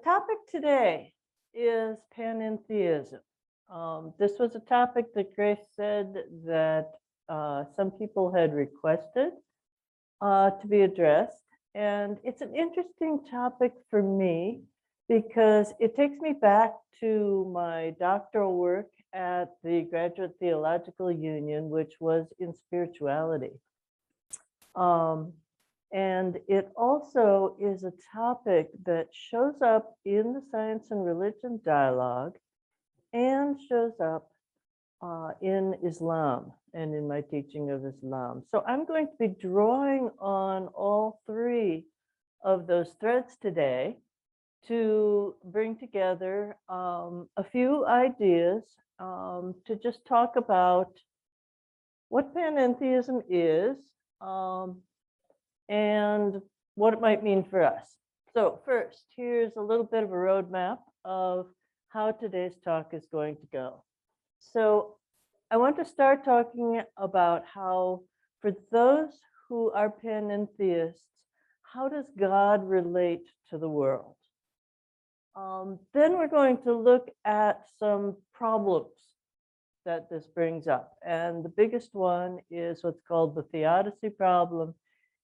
topic today is panentheism. This was a topic that Grace said that some people had requested to be addressed. And it's an interesting topic for me because it takes me back to my doctoral work at the Graduate Theological Union, which was in spirituality. And it also is a topic that shows up in the science and religion dialogue and shows up in Islam and in my teaching of Islam. So I'm going to be drawing on all three of those threads today to bring together a few ideas to just talk about what panentheism is and what it might mean for us. So first, here's a little bit of a roadmap of how today's talk is going to go. So I want to start talking about how, for those who are panentheists, how does God relate to the world? Then we're going to look at some problems that this brings up. And the biggest one is what's called the theodicy problem.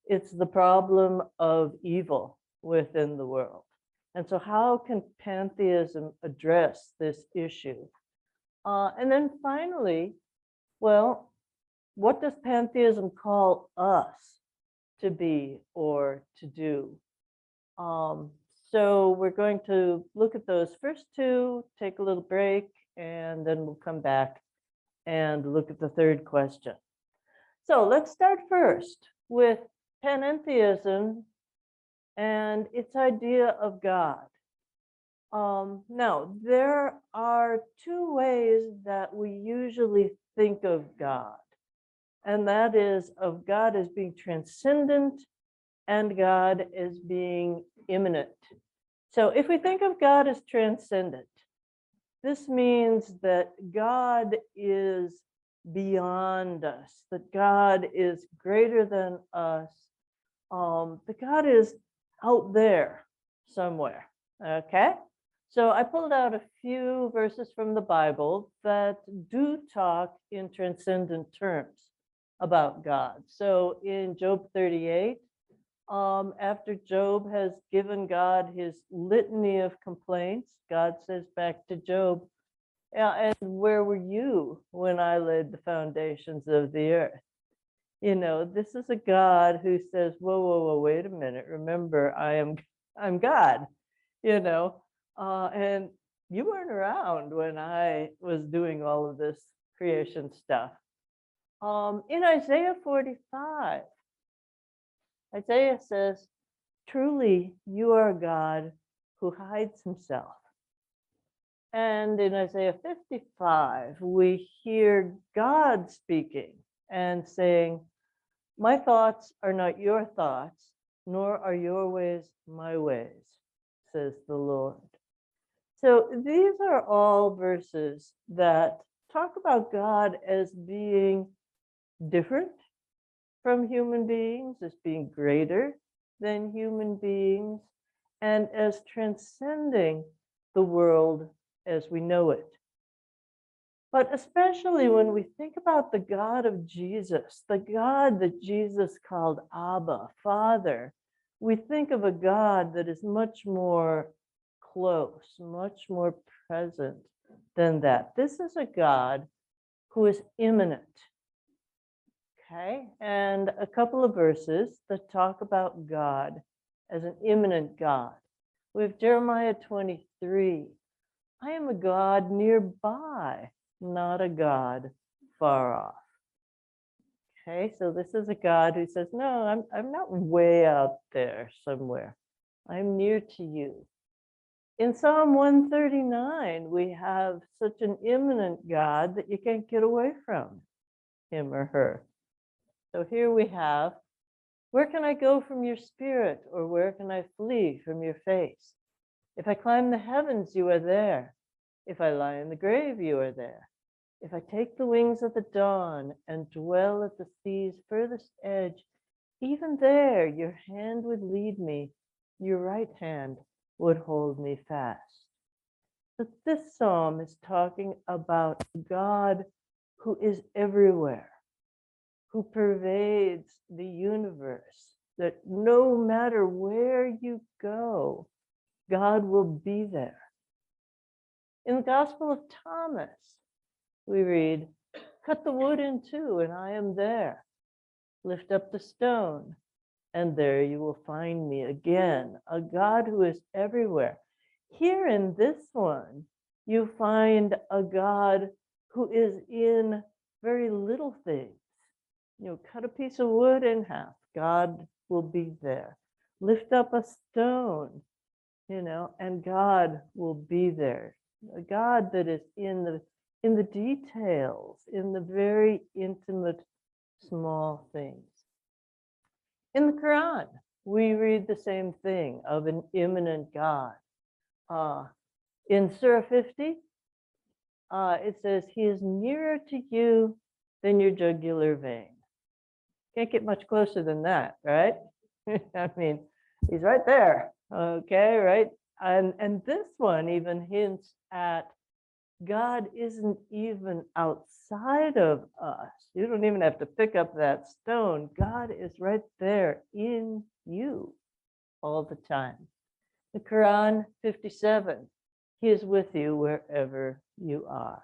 It's the problem of evil within the world. And so how can pantheism address this issue? And then finally, well, what does pantheism call us to be or to do? So we're going to look at those first two, take a little break, and then we'll come back and look at the third question. So let's start first with panentheism and its idea of God. Now, there are two ways that we usually think of God, and that is of God as being transcendent and God as being immanent. So if we think of God as transcendent, this means that God is beyond us, that God is greater than us, that God is out there somewhere, okay? So I pulled out a few verses from the Bible that do talk in transcendent terms about God. So in Job 38, after Job has given God his litany of complaints, God says back to Job, yeah, and where were you when I laid the foundations of the earth? You know, this is a God who says, whoa, whoa, whoa, wait a minute. Remember, I'm God, you know, and you weren't around when I was doing all of this creation stuff. In Isaiah 45, Isaiah says, truly, you are a God who hides himself. And in Isaiah 55, we hear God speaking and saying, my thoughts are not your thoughts, nor are your ways my ways, says the Lord. So these are all verses that talk about God as being different from human beings, as being greater than human beings, and as transcending the world as we know it. But especially when we think about the God of Jesus, the God that Jesus called Abba, Father, we think of a God that is much more close, much more present than that. This is a God who is immanent. Okay, and a couple of verses that talk about God as an immanent God. We have Jeremiah 23. I am a God nearby, not a God far off. Okay, so this is a God who says, no, I'm not way out there somewhere. I'm near to you. In Psalm 139, we have such an immanent God that you can't get away from him or her. So here we have, where can I go from your spirit, or where can I flee from your face? If I climb the heavens, you are there. If I lie in the grave, you are there. If I take the wings of the dawn and dwell at the sea's furthest edge, even there your hand would lead me, your right hand would hold me fast. But this psalm is talking about God who is everywhere, who pervades the universe, that no matter where you go, God will be there. In the Gospel of Thomas, we read, cut the wood in two and I am there. Lift up the stone and there you will find me again, a God who is everywhere. Here in this one, you find a God who is in very little things. Cut a piece of wood in half, God will be there. Lift up a stone, and God will be there. A God that is in the details, in the very intimate, small things. In the Quran, we read the same thing of an immanent God. In Surah 50, it says, he is nearer to you than your jugular vein. Can't get much closer than that, right? I mean, he's right there, okay, right? And this one even hints at God isn't even outside of us. You don't even have to pick up that stone. God is right there in you all the time. The Quran 57, he is with you wherever you are.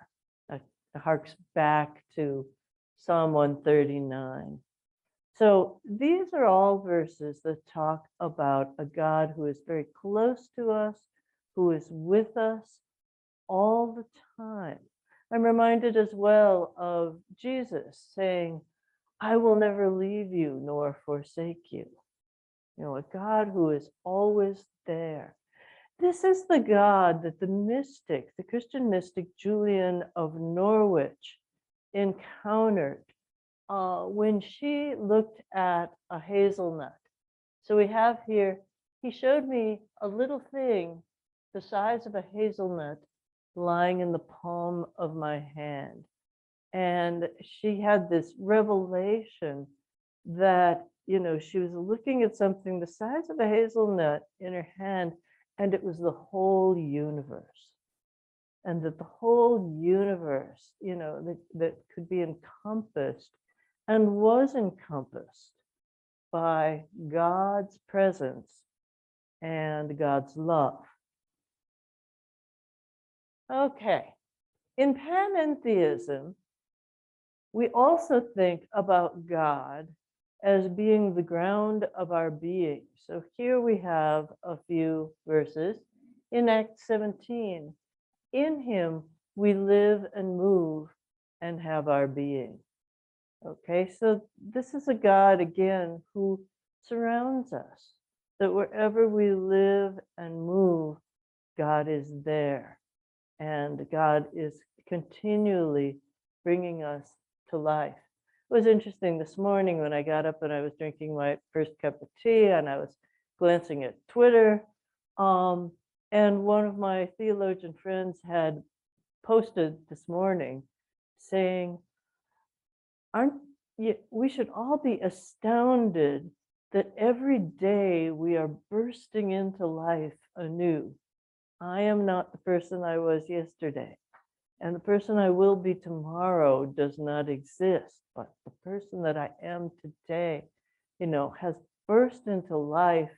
That harks back to Psalm 139. So these are all verses that talk about a God who is very close to us, who is with us all the time. I'm reminded as well of Jesus saying, I will never leave you nor forsake you. A God who is always there. This is the God that the Christian mystic Julian of Norwich encountered when she looked at a hazelnut. So we have here, he showed me a little thing the size of a hazelnut lying in the palm of my hand. And she had this revelation that, she was looking at something the size of a hazelnut in her hand, and it was the whole universe. And that the whole universe, that could be encompassed and was encompassed by God's presence and God's love. Okay, in panentheism, we also think about God as being the ground of our being. So here we have a few verses in Acts 17. In him we live and move and have our being. Okay, so this is a God, again, who surrounds us, that wherever we live and move, God is there. And God is continually bringing us to life. It was interesting this morning when I got up and I was drinking my first cup of tea and I was glancing at Twitter. And one of my theologian friends had posted this morning saying, we should all be astounded that every day we are bursting into life anew. I am not the person I was yesterday, and the person I will be tomorrow does not exist, but the person that I am today, has burst into life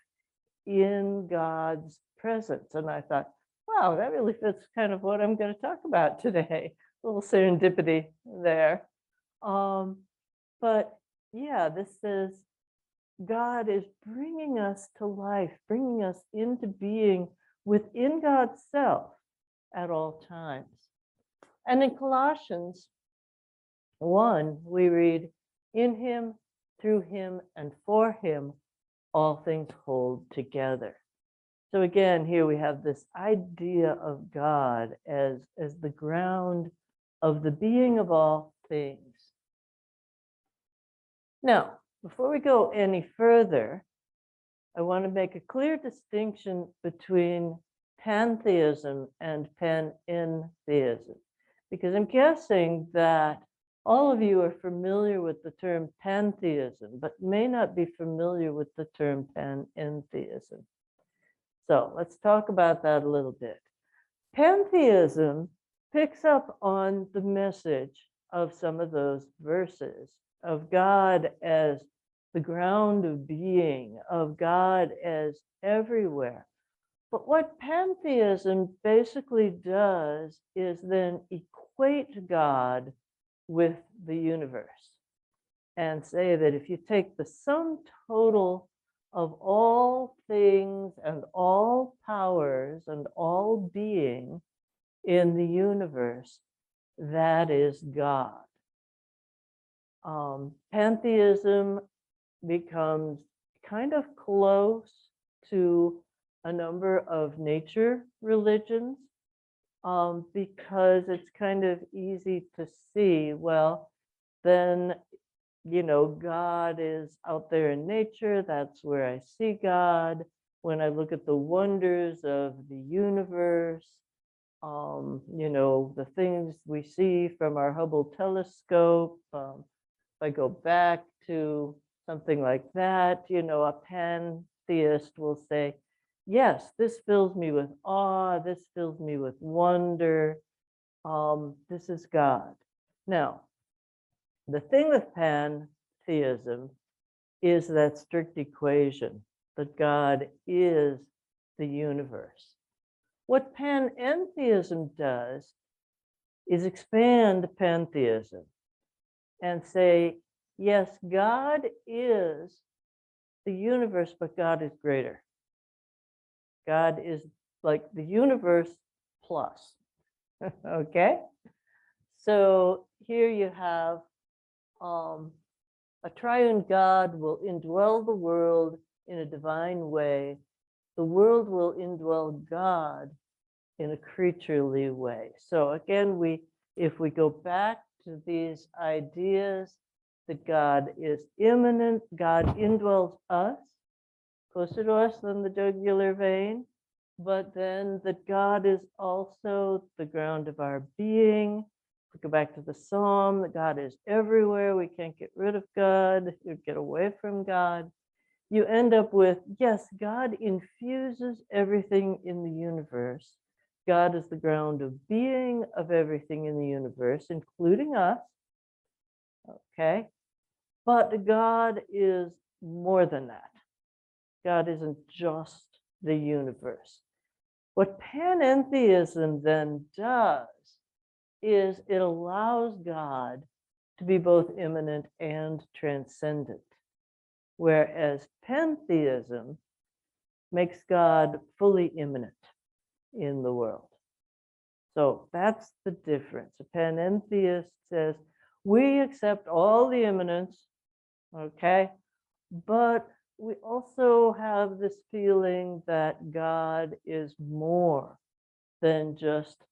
in God's presence. And I thought, wow, that really fits kind of what I'm going to talk about today. A little serendipity there. But yeah, this is God is bringing us to life, bringing us into being within God's self at all times. And in Colossians 1, we read, in him, through him, and for him, all things hold together. So again, here we have this idea of God as the ground of the being of all things. Now, before we go any further, I want to make a clear distinction between pantheism and panentheism, because I'm guessing that all of you are familiar with the term pantheism, but may not be familiar with the term panentheism. So let's talk about that a little bit. Pantheism picks up on the message of some of those verses of God as the ground of being, of God as everywhere. But what pantheism basically does is then equate God with the universe and say that if you take the sum total of all things and all powers and all being in the universe, that is God. Pantheism becomes kind of close to a number of nature religions because it's kind of easy to see, well, then, you know, God is out there in nature. That's where I see God. When I look at the wonders of the universe, you know, the things we see from our Hubble telescope, if I go back to something like that, you know, a pantheist will say, yes, this fills me with awe, this fills me with wonder, this is God. Now, the thing with pantheism is that strict equation that God is the universe. What panentheism does is expand pantheism and say, yes, God is the universe, but God is greater. God is like the universe plus, okay? So here you have a triune God will indwell the world in a divine way. The world will indwell God in a creaturely way. So again, if we go back to these ideas that God is immanent, God indwells us, closer to us than the jugular vein, but then that God is also the ground of our being. If we go back to the Psalm, that God is everywhere. We can't get rid of God, you get away from God. You end up with, yes, God infuses everything in the universe. God is the ground of being of everything in the universe, including us, okay? But God is more than that. God isn't just the universe. What panentheism then does is it allows God to be both immanent and transcendent, whereas pantheism makes God fully immanent in the world. So that's the difference. A panentheist says, we accept all the immanence, okay, but we also have this feeling that God is more than just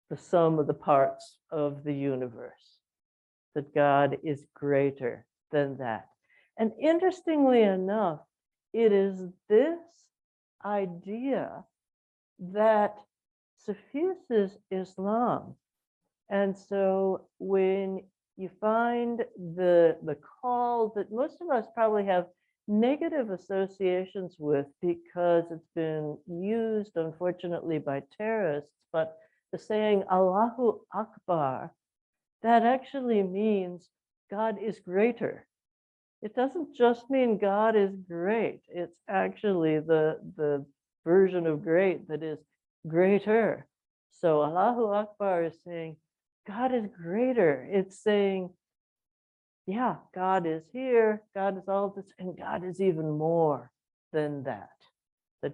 the sum of the parts of the universe, that God is greater than that. And interestingly enough, it is this idea that suffuses Islam. And so when you find the call that most of us probably have negative associations with because it's been used, unfortunately, by terrorists, but the saying Allahu Akbar, that actually means God is greater. It doesn't just mean God is great. It's actually the version of great that is greater. So Allahu Akbar is saying, God is greater. It's saying, yeah, God is here, God is all this, and God is even more than that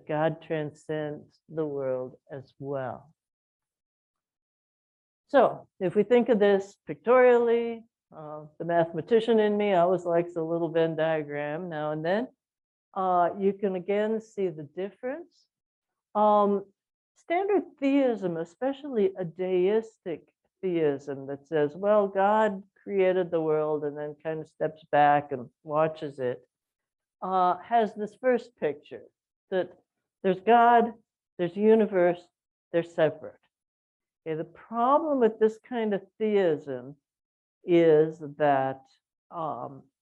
God transcends the world as well. So if we think of this pictorially, the mathematician in me always likes a little Venn diagram now and then. You can again see the difference. Standard theism, especially a deistic theism that says, well, God created the world and then kind of steps back and watches it, has this first picture that there's God, there's universe, they're separate. Okay, the problem with this kind of theism is that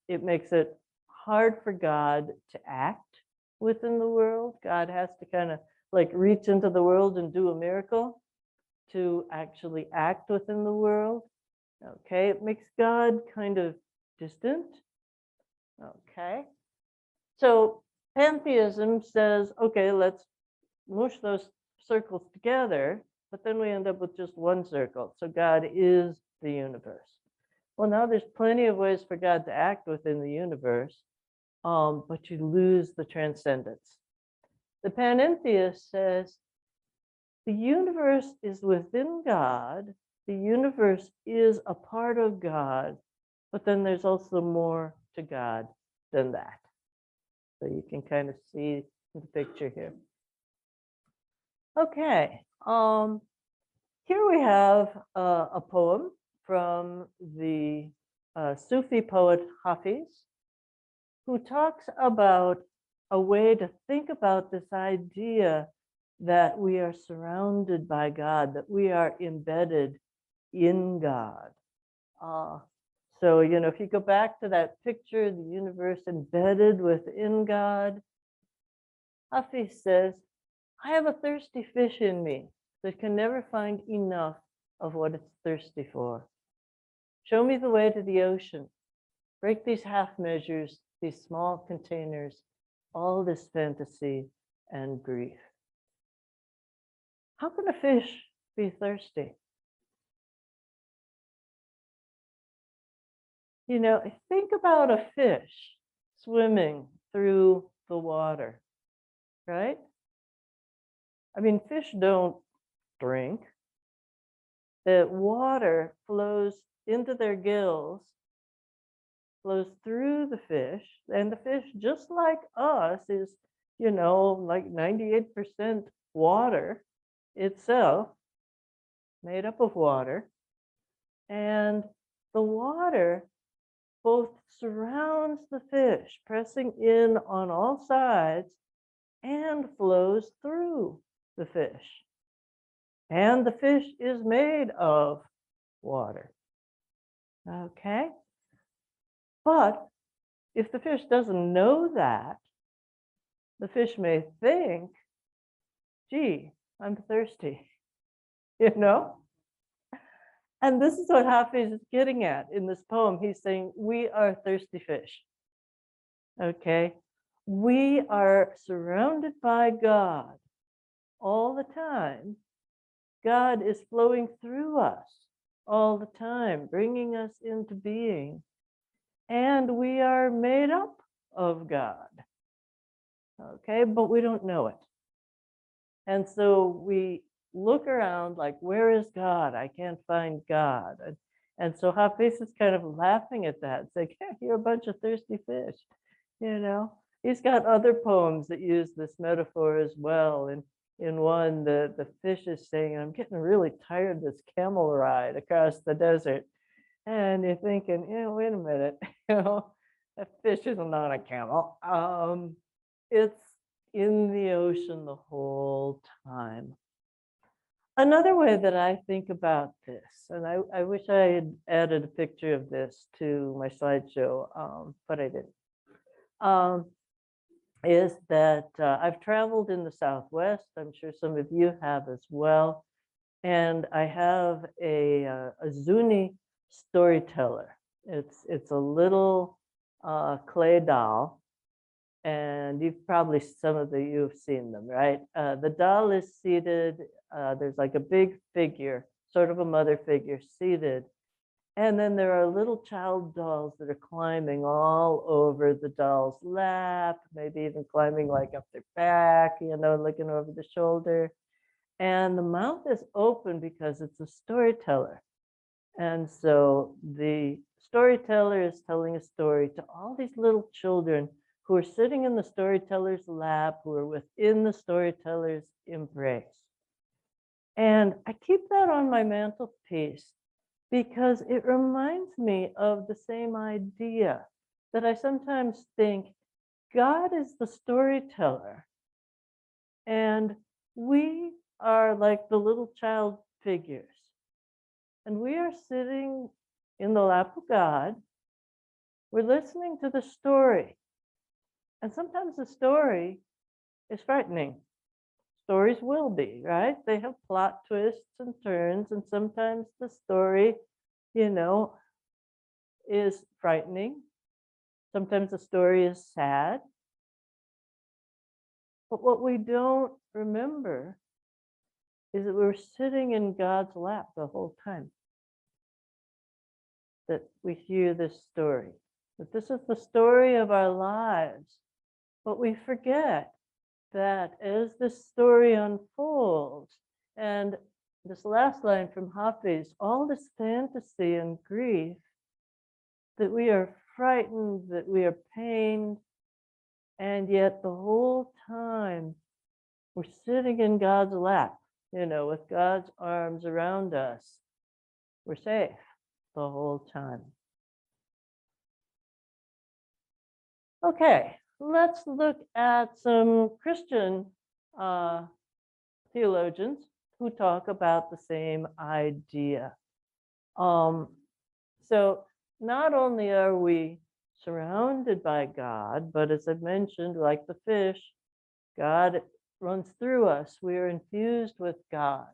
it makes it hard for God to act within the world. God has to kind of like reach into the world and do a miracle, to actually act within the world. Okay, it makes God kind of distant. Okay, so pantheism says, okay, let's mush those circles together, but then we end up with just one circle. So God is the universe. Well, now there's plenty of ways for God to act within the universe, but you lose the transcendence. The panentheist says the universe is within God, the universe is a part of God, but then there's also more to God than that. So you can kind of see the picture here. Okay, here we have a poem from the Sufi poet Hafiz, who talks about a way to think about this idea that we are surrounded by God, that we are embedded in God. So, you know, if you go back to that picture, the universe embedded within God, Hafiz says, I have a thirsty fish in me that can never find enough of what it's thirsty for. Show me the way to the ocean. Break these half measures, these small containers, all this fantasy and grief. How can a fish be thirsty? You know, think about a fish swimming through the water, right? I mean, fish don't drink. The water flows into their gills, flows through the fish, and the fish, just like us, is, you know, like 98% water itself, made up of water. And the water both surrounds the fish, pressing in on all sides, and flows through the fish. And the fish is made of water. Okay? But if the fish doesn't know that, the fish may think, gee, I'm thirsty, you know? And this is what Hafiz is getting at in this poem. He's saying, we are thirsty fish. Okay? We are surrounded by God all the time. God is flowing through us all the time, bringing us into being. And we are made up of God. Okay? But we don't know it. And so we look around like, where is God? I can't find God. And so Hafiz is kind of laughing at that. It's like, yeah, you're a bunch of thirsty fish, you know? He's got other poems that use this metaphor as well. And in one, the fish is saying, I'm getting really tired of this camel ride across the desert. And you're thinking, yeah, wait a minute, you know, that fish isn't on a camel. It's in the ocean the whole time. Another way that I think about this, and I wish I had added a picture of this to my slideshow, but I didn't, is that I've traveled in the Southwest. I'm sure some of you have as well. And I have a Zuni storyteller. It's a little clay doll. And you've probably, some of you have seen them, right? The doll is seated, there's like a big figure, sort of a mother figure seated. And then there are little child dolls that are climbing all over the doll's lap, maybe even climbing like up their back, you know, looking over the shoulder. And the mouth is open because it's a storyteller. And so the storyteller is telling a story to all these little children who are sitting in the storyteller's lap, who are within the storyteller's embrace. And I keep that on my mantelpiece because it reminds me of the same idea that I sometimes think God is the storyteller, and we are like the little child figures. And we are sitting in the lap of God. We're listening to the story. And sometimes the story is frightening. stories will be, right? They have plot twists and turns, and sometimes the story, you know, is frightening. Sometimes the story is sad. But what we don't remember is that we were sitting in God's lap the whole time that we hear this story, that this is the story of our lives. But we forget that as this story unfolds, and this last line from Hafiz, all this fantasy and grief, that we are frightened, that we are pained, and yet the whole time we're sitting in God's lap, with God's arms around us. We're safe the whole time. Okay, let's look at some Christian theologians who talk about the same idea. So not only are we surrounded by God, but as I mentioned, like the fish, God runs through us. We are infused with God.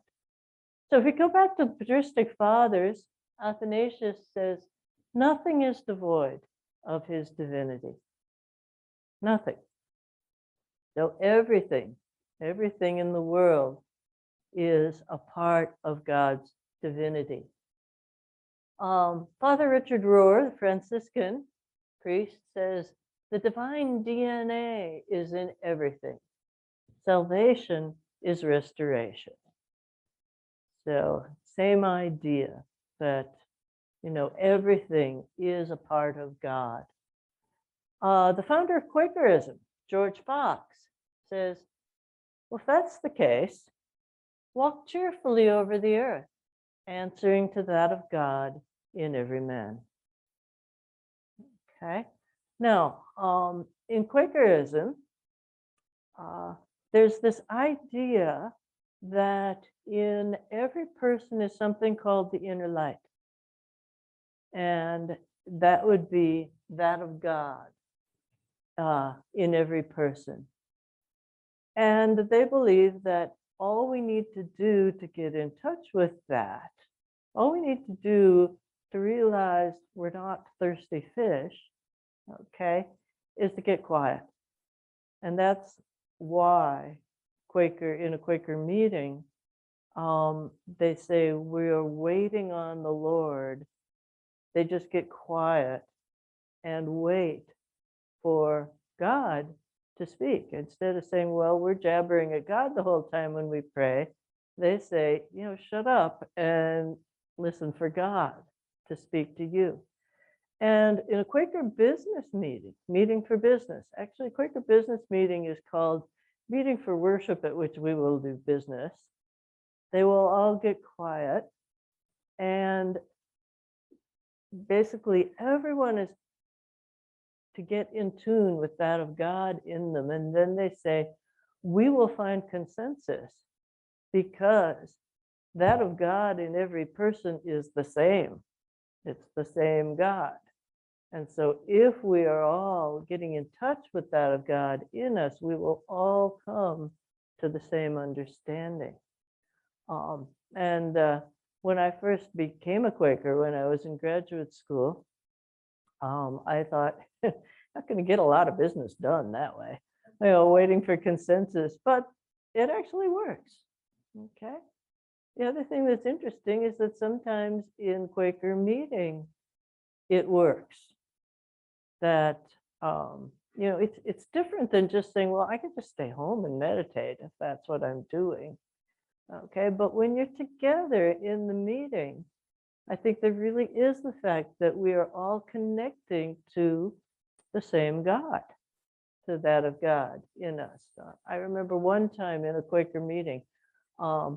So if we go back to the patristic fathers, Athanasius says, nothing is devoid of his divinity. Nothing. So everything in the world is a part of God's divinity. Father Richard Rohr, the Franciscan priest, says, the divine DNA is in everything. Salvation is restoration. So same idea that, everything is a part of God. The founder of Quakerism, George Fox, says, well, if that's the case, walk cheerfully over the earth, answering to that of God in every man. Okay. Now, in Quakerism, there's this idea that in every person is something called the inner light. And that would be that of God in every person. And they believe that all we need to do to get in touch with that, all we need to do to realize we're not thirsty fish, okay, is to get quiet. And that's why in a Quaker meeting, they say we're waiting on the Lord. They just get quiet and wait for God to speak. Instead of saying, well, we're jabbering at God the whole time when we pray, they say, shut up and listen for God to speak to you. And in a Quaker business meeting for business, actually Quaker business meeting is called meeting for worship, at which we will do business. They will all get quiet, and basically everyone is to get in tune with that of God in them. And then they say, we will find consensus because that of God in every person is the same. It's the same God. And so if we are all getting in touch with that of God in us, we will all come to the same understanding. When I first became a Quaker, when I was in graduate school, I thought, I'm not going to get a lot of business done that way, waiting for consensus, but it actually works. Okay. The other thing that's interesting is that sometimes in Quaker meeting, it works. That, it's different than just saying, well, I can just stay home and meditate if that's what I'm doing. Okay. But when you're together in the meeting, I think there really is the fact that we are all connecting to the same God, to that of God in us. I remember one time in a Quaker meeting, I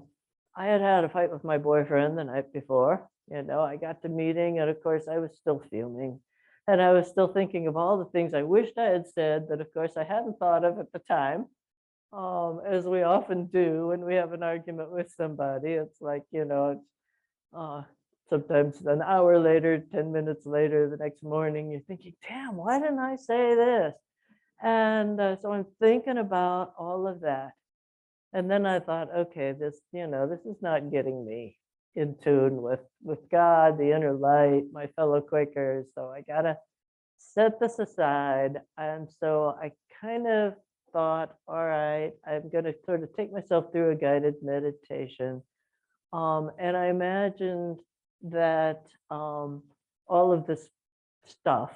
had a fight with my boyfriend the night before. I got to meeting, and of course I was still fuming, and I was still thinking of all the things I wished I had said that of course I hadn't thought of at the time, as we often do when we have an argument with somebody. It's like, sometimes an hour later, 10 minutes later, the next morning, you're thinking, damn, why didn't I say this? And so I'm thinking about all of that. And then I thought, okay, this, this is not getting me in tune with God, the inner light, my fellow Quakers. So I gotta set this aside. And so I kind of thought, all right, I'm gonna sort of take myself through a guided meditation. And I imagined that all of this stuff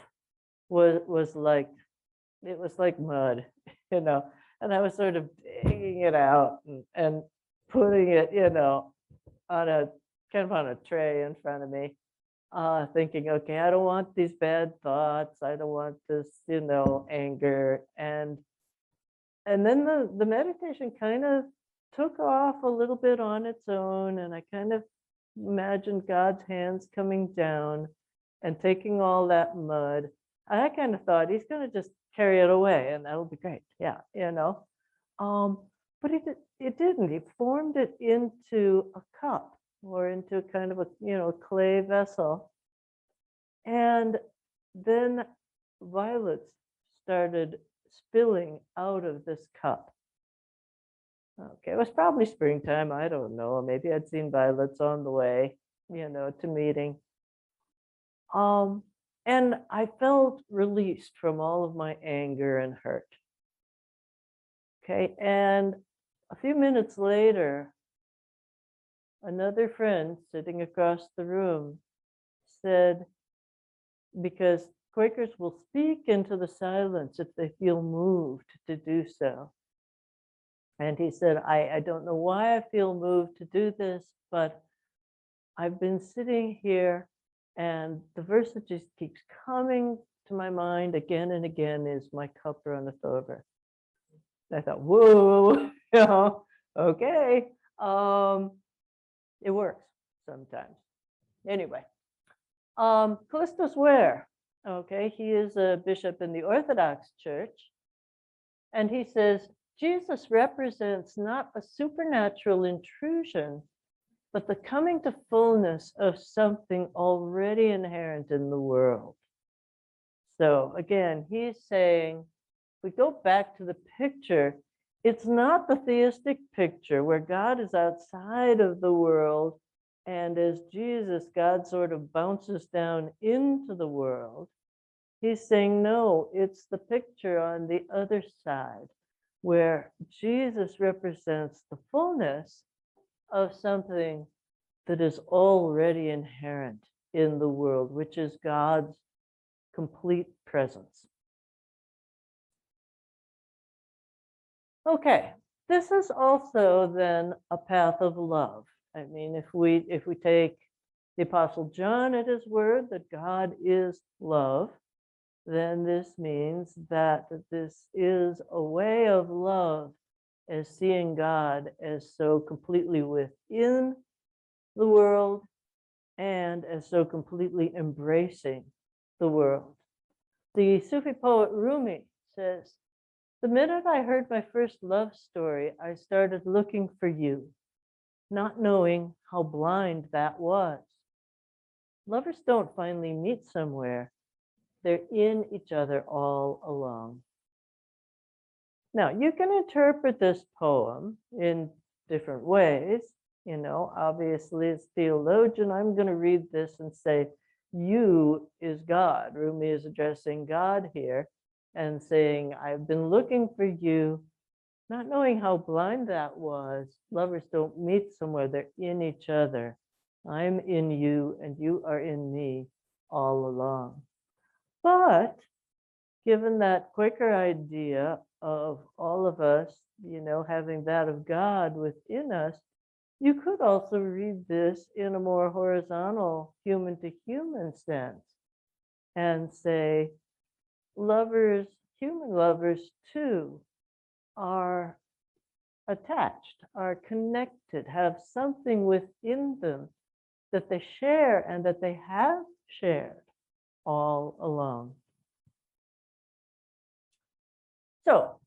was like, it was like mud, you know, and I was sort of digging it out and putting it, on a kind of on a tray in front of me, thinking, okay, I don't want these bad thoughts. I don't want this, anger. And then the meditation kind of took off a little bit on its own, and I kind of imagined God's hands coming down and taking all that mud. I kind of thought he's going to just carry it away, and that'll be great. Yeah, but it didn't. He formed it into a cup or into kind of a clay vessel, and then violets started spilling out of this cup. Okay, it was probably springtime. I don't know. Maybe I'd seen violets on the way, to meeting. And I felt released from all of my anger and hurt. Okay, and a few minutes later, another friend sitting across the room said, because Quakers will speak into the silence if they feel moved to do so. And he said, I don't know why I feel moved to do this, but I've been sitting here and the verse that just keeps coming to my mind again and again is my cup runneth over. I thought, whoa, okay. It works sometimes. Anyway, Callistus Ware, okay, he is a bishop in the Orthodox Church, and he says, Jesus represents not a supernatural intrusion, but the coming to fullness of something already inherent in the world. So again, he's saying, we go back to the picture, it's not the theistic picture where God is outside of the world, and as Jesus, God sort of bounces down into the world. He's saying, no, it's the picture on the other side, where Jesus represents the fullness of something that is already inherent in the world, which is God's complete presence. Okay, this is also then a path of love. I mean, if we take the Apostle John at his word that God is love, then this means that this is a way of love, as seeing God as so completely within the world and as so completely embracing the world. The Sufi poet Rumi says, the minute I heard my first love story, I started looking for you, not knowing how blind that was. Lovers don't finally meet somewhere. They're in each other all along. Now, you can interpret this poem in different ways. Obviously, as theologian, I'm going to read this and say, you is God. Rumi is addressing God here and saying, I've been looking for you, not knowing how blind that was. Lovers don't meet somewhere, they're in each other. I'm in you and you are in me all along. But given that Quaker idea of all of us, having that of God within us, you could also read this in a more horizontal human to human sense and say, lovers, human lovers too, are attached, are connected, have something within them that they share and that they have shared all along. So,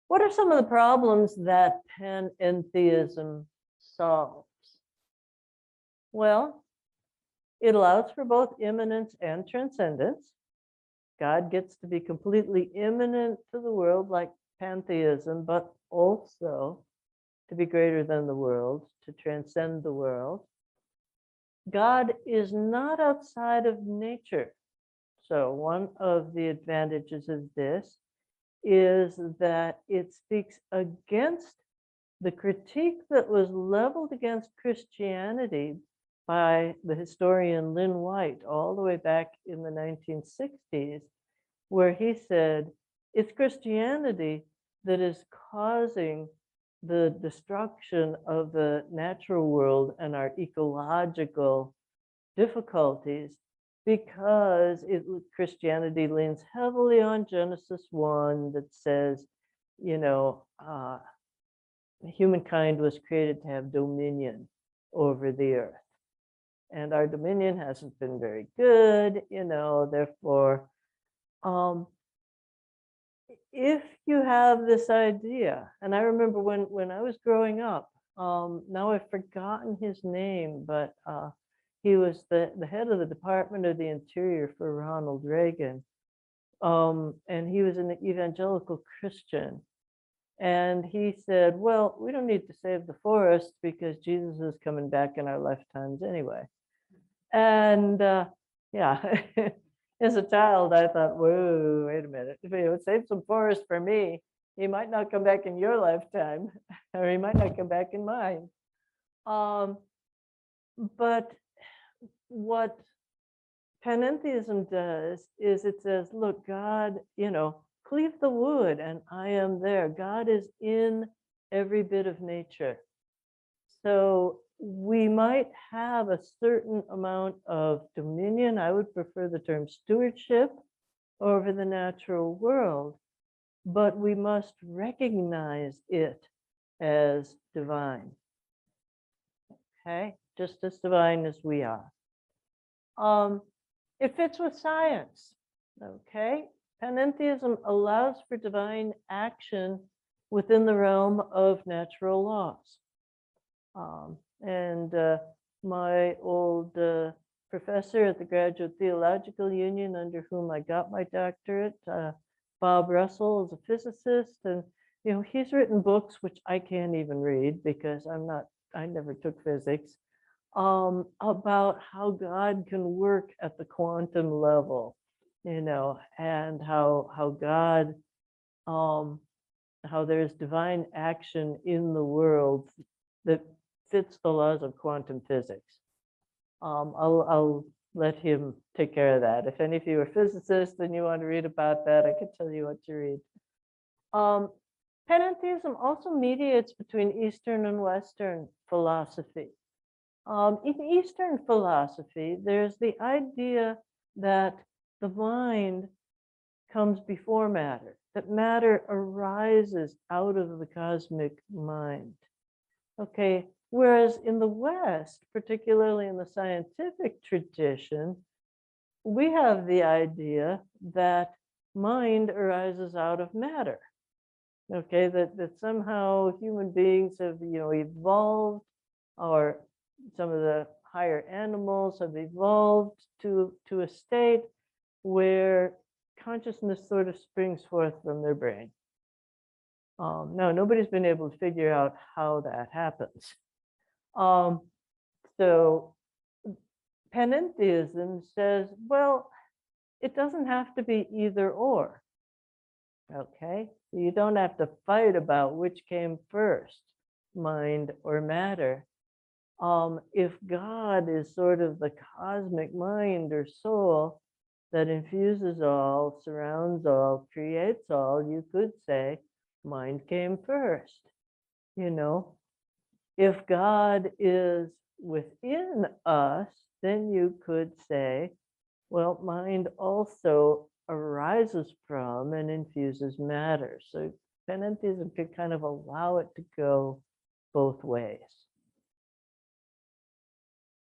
what are some of the problems that panentheism solves? Well, it allows for both immanence and transcendence. God gets to be completely immanent to the world like pantheism, but also to be greater than the world, to transcend the world. God is not outside of nature. So one of the advantages of this is that it speaks against the critique that was leveled against Christianity by the historian Lynn White all the way back in the 1960s, where he said, it's Christianity that is causing the destruction of the natural world and our ecological difficulties, because Christianity leans heavily on Genesis 1 that says, humankind was created to have dominion over the earth. And our dominion hasn't been very good, therefore, if you have this idea, and I remember when I was growing up, now I've forgotten his name, but he was the head of the Department of the Interior for Ronald Reagan, and he was an evangelical Christian. And he said, well, we don't need to save the forest because Jesus is coming back in our lifetimes anyway. And yeah, as a child, I thought, whoa, wait a minute. If he would save some forest for me, he might not come back in your lifetime, or he might not come back in mine. But what panentheism does is it says, look, God, cleave the wood and I am there. God is in every bit of nature. So we might have a certain amount of dominion. I would prefer the term stewardship over the natural world, but we must recognize it as divine. Okay, just as divine as we are. It fits with science. Okay, panentheism allows for divine action within the realm of natural laws. My old professor at the Graduate Theological Union, under whom I got my doctorate, Bob Russell, is a physicist, and he's written books which I can't even read because I never took physics, about how God can work at the quantum level, and how God, how there's divine action in the world that fits the laws of quantum physics. I'll let him take care of that. If any of you are physicists and you want to read about that, I can tell you what to read. Panentheism also mediates between Eastern and Western philosophy. In Eastern philosophy, there's the idea that the mind comes before matter, that matter arises out of the cosmic mind. Okay, whereas in the West, particularly in the scientific tradition, we have the idea that mind arises out of matter. Okay, that somehow human beings have evolved, or some of the higher animals have evolved to a state where consciousness sort of springs forth from their brain. Now, nobody's been able to figure out how that happens. So panentheism says, well, it doesn't have to be either or. Okay, you don't have to fight about which came first, mind or matter. If God is sort of the cosmic mind or soul that infuses all, surrounds all, creates all, you could say mind came first. If God is within us, then you could say, well, mind also arises from and infuses matter. So panentheism could kind of allow it to go both ways.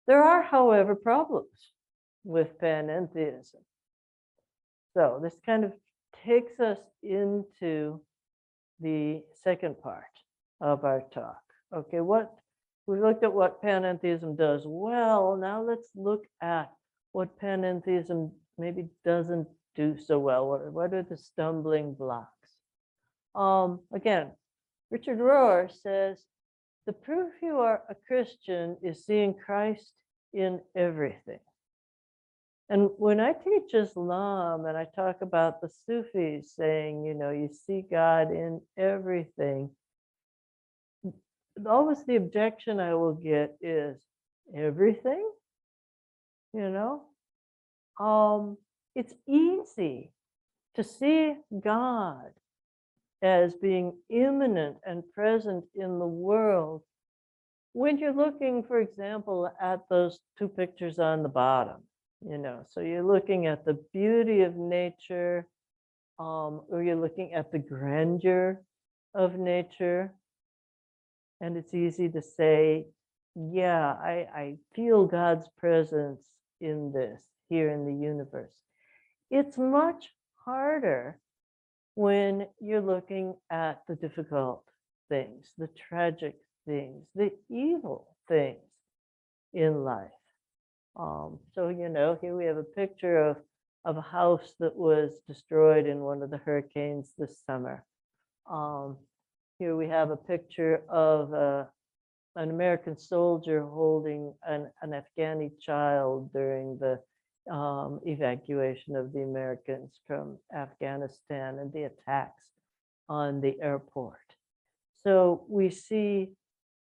There are, however, problems with panentheism. So this kind of takes us into the second part of our talk. Okay, we looked at what panentheism does well. Now let's look at what panentheism maybe doesn't do so well. What are the stumbling blocks? Again, Richard Rohr says The proof you are a Christian is seeing Christ in everything. And when I teach Islam and I talk about the Sufis saying, you see God in everything, always the objection I will get is everything, you know? It's easy to see God as being immanent and present in the world when you're looking, for example, at those two pictures on the bottom, so you're looking at the beauty of nature, or you're looking at the grandeur of nature, and it's easy to say, yeah, I feel God's presence in this, here in the universe. It's much harder when you're looking at the difficult things, the tragic things, the evil things in life. So, here we have a picture of a house that was destroyed in one of the hurricanes this summer. Here we have a picture of an American soldier holding an Afghani child during the evacuation of the Americans from Afghanistan and the attacks on the airport. So we see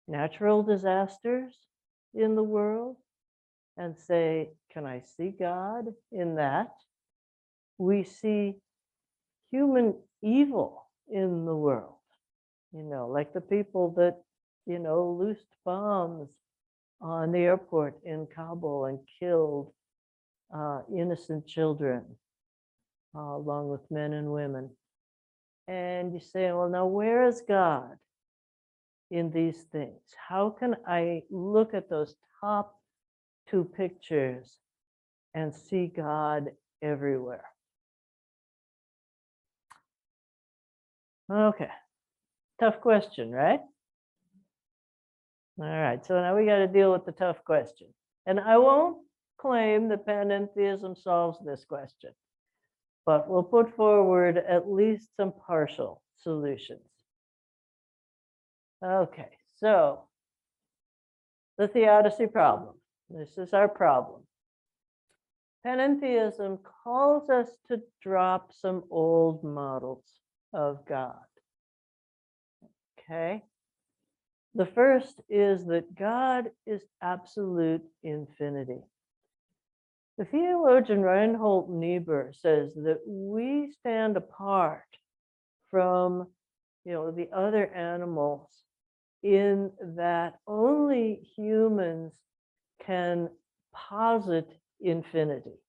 natural disasters in the world and say, can I see God in that? We see human evil in the world, like the people that, loosed bombs on the airport in Kabul and killed innocent children, along with men and women. And you say, well, now where is God in these things? How can I look at those top two pictures and see God everywhere? Okay, tough question, right? All right, so now we got to deal with the tough question. And I won't claim that panentheism solves this question, but we'll put forward at least some partial solutions. Okay, so the theodicy problem. This is our problem. Panentheism calls us to drop some old models of God. Okay. The first is that God is absolute infinity. The theologian Reinhold Niebuhr says that we stand apart from, the other animals in that only humans can posit infinity.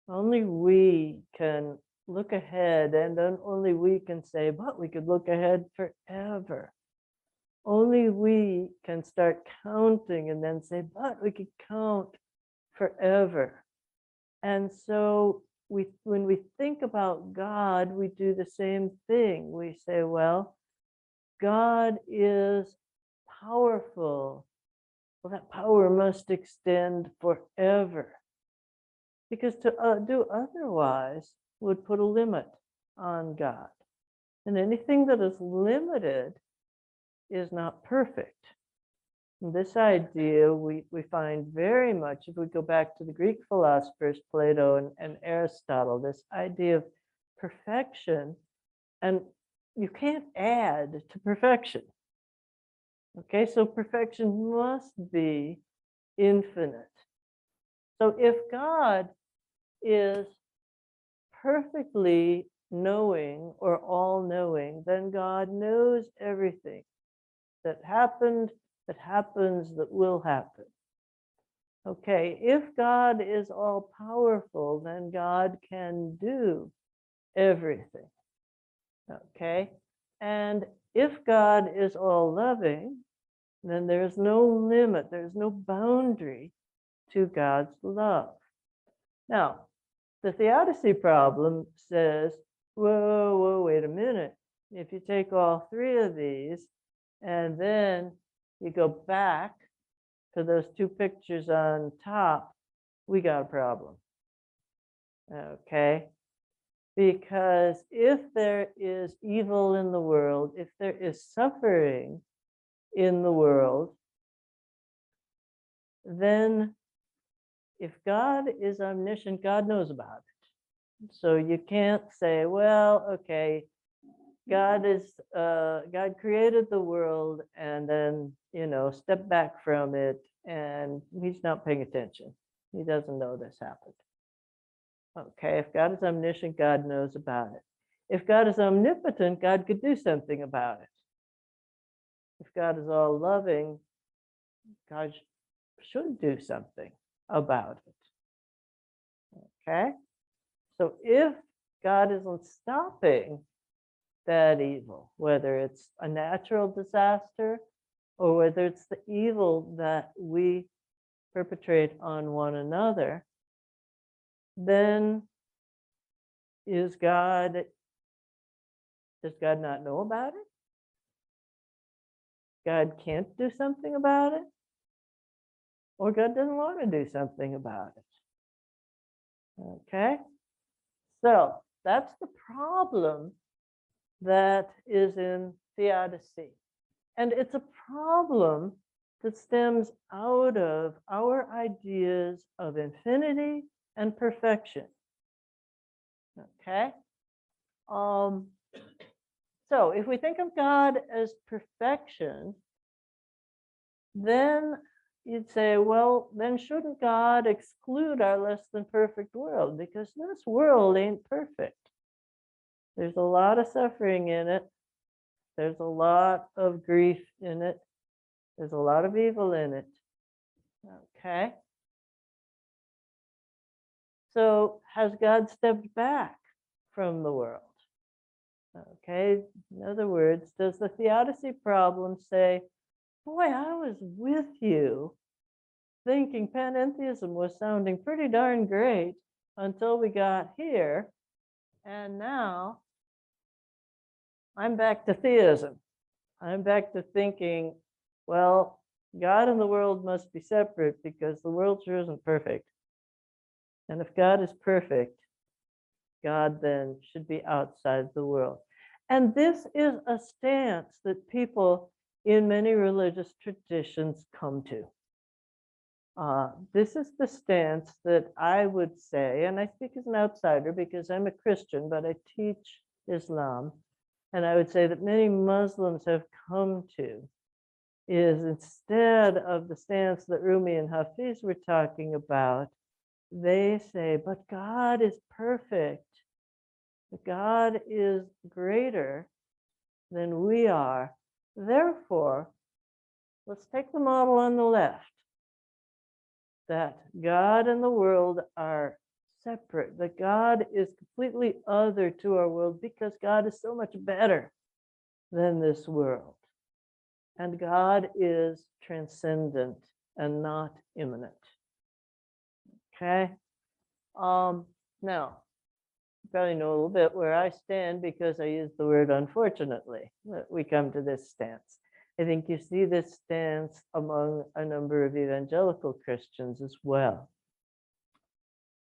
Only we can look ahead, and then only we can say, but we could look ahead forever. Only we can start counting and then say, but we could count forever. And so when we think about God, we do the same thing. We say, well, God is powerful. Well, that power must extend forever. Because to do otherwise would put a limit on God. And anything that is limited is not perfect. And this idea we find very much, if we go back to the Greek philosophers, Plato and Aristotle, this idea of perfection, and you can't add to perfection. Okay, so perfection must be infinite. So if God is perfectly knowing or all-knowing, then God knows everything that happened, that happens, that will happen. Okay, if God is all-powerful, then God can do everything. Okay, and if God is all-loving, then there's no limit, there's no boundary to God's love. Now, the theodicy problem says, whoa, wait a minute. If you take all three of these and then you go back to those two pictures on top, we got a problem. Okay? Because if there is evil in the world, if there is suffering, in the world, then if God is omniscient, God knows about it. So you can't say, well, okay, God created the world and then, step back from it and he's not paying attention. He doesn't know this happened. Okay, if God is omniscient, God knows about it. If God is omnipotent, God could do something about it. If God is all loving, God should do something about it. Okay, so if God isn't stopping that evil, whether it's a natural disaster or whether it's the evil that we perpetrate on one another, then does God not know about it? God can't do something about it? Or God doesn't want to do something about it? Okay? So that's the problem that is in theodicy. And it's a problem that stems out of our ideas of infinity and perfection. Okay? So if we think of God as perfection, then you'd say, well, then shouldn't God exclude our less than perfect world? Because this world ain't perfect. There's a lot of suffering in it. There's a lot of grief in it. There's a lot of evil in it. Okay. So has God stepped back from the world? Okay. In other words, does the theodicy problem say, boy, I was with you thinking panentheism was sounding pretty darn great until we got here, and now I'm back to theism. I'm back to thinking, well, God and the world must be separate because the world sure isn't perfect. And if God is perfect, God then should be outside the world. And this is a stance that people in many religious traditions come to. This is the stance that I would say, and I speak as an outsider because I'm a Christian, but I teach Islam. And I would say that many Muslims have come to, is instead of the stance that Rumi and Hafiz were talking about, they say, but God is perfect. God is greater than we are. Therefore, let's take the model on the left, that God and the world are separate, that God is completely other to our world because God is so much better than this world. And God is transcendent and not immanent. Okay? Now, you probably know a little bit where I stand because I use the word unfortunately. We come to this stance. I think you see this stance among a number of evangelical Christians as well.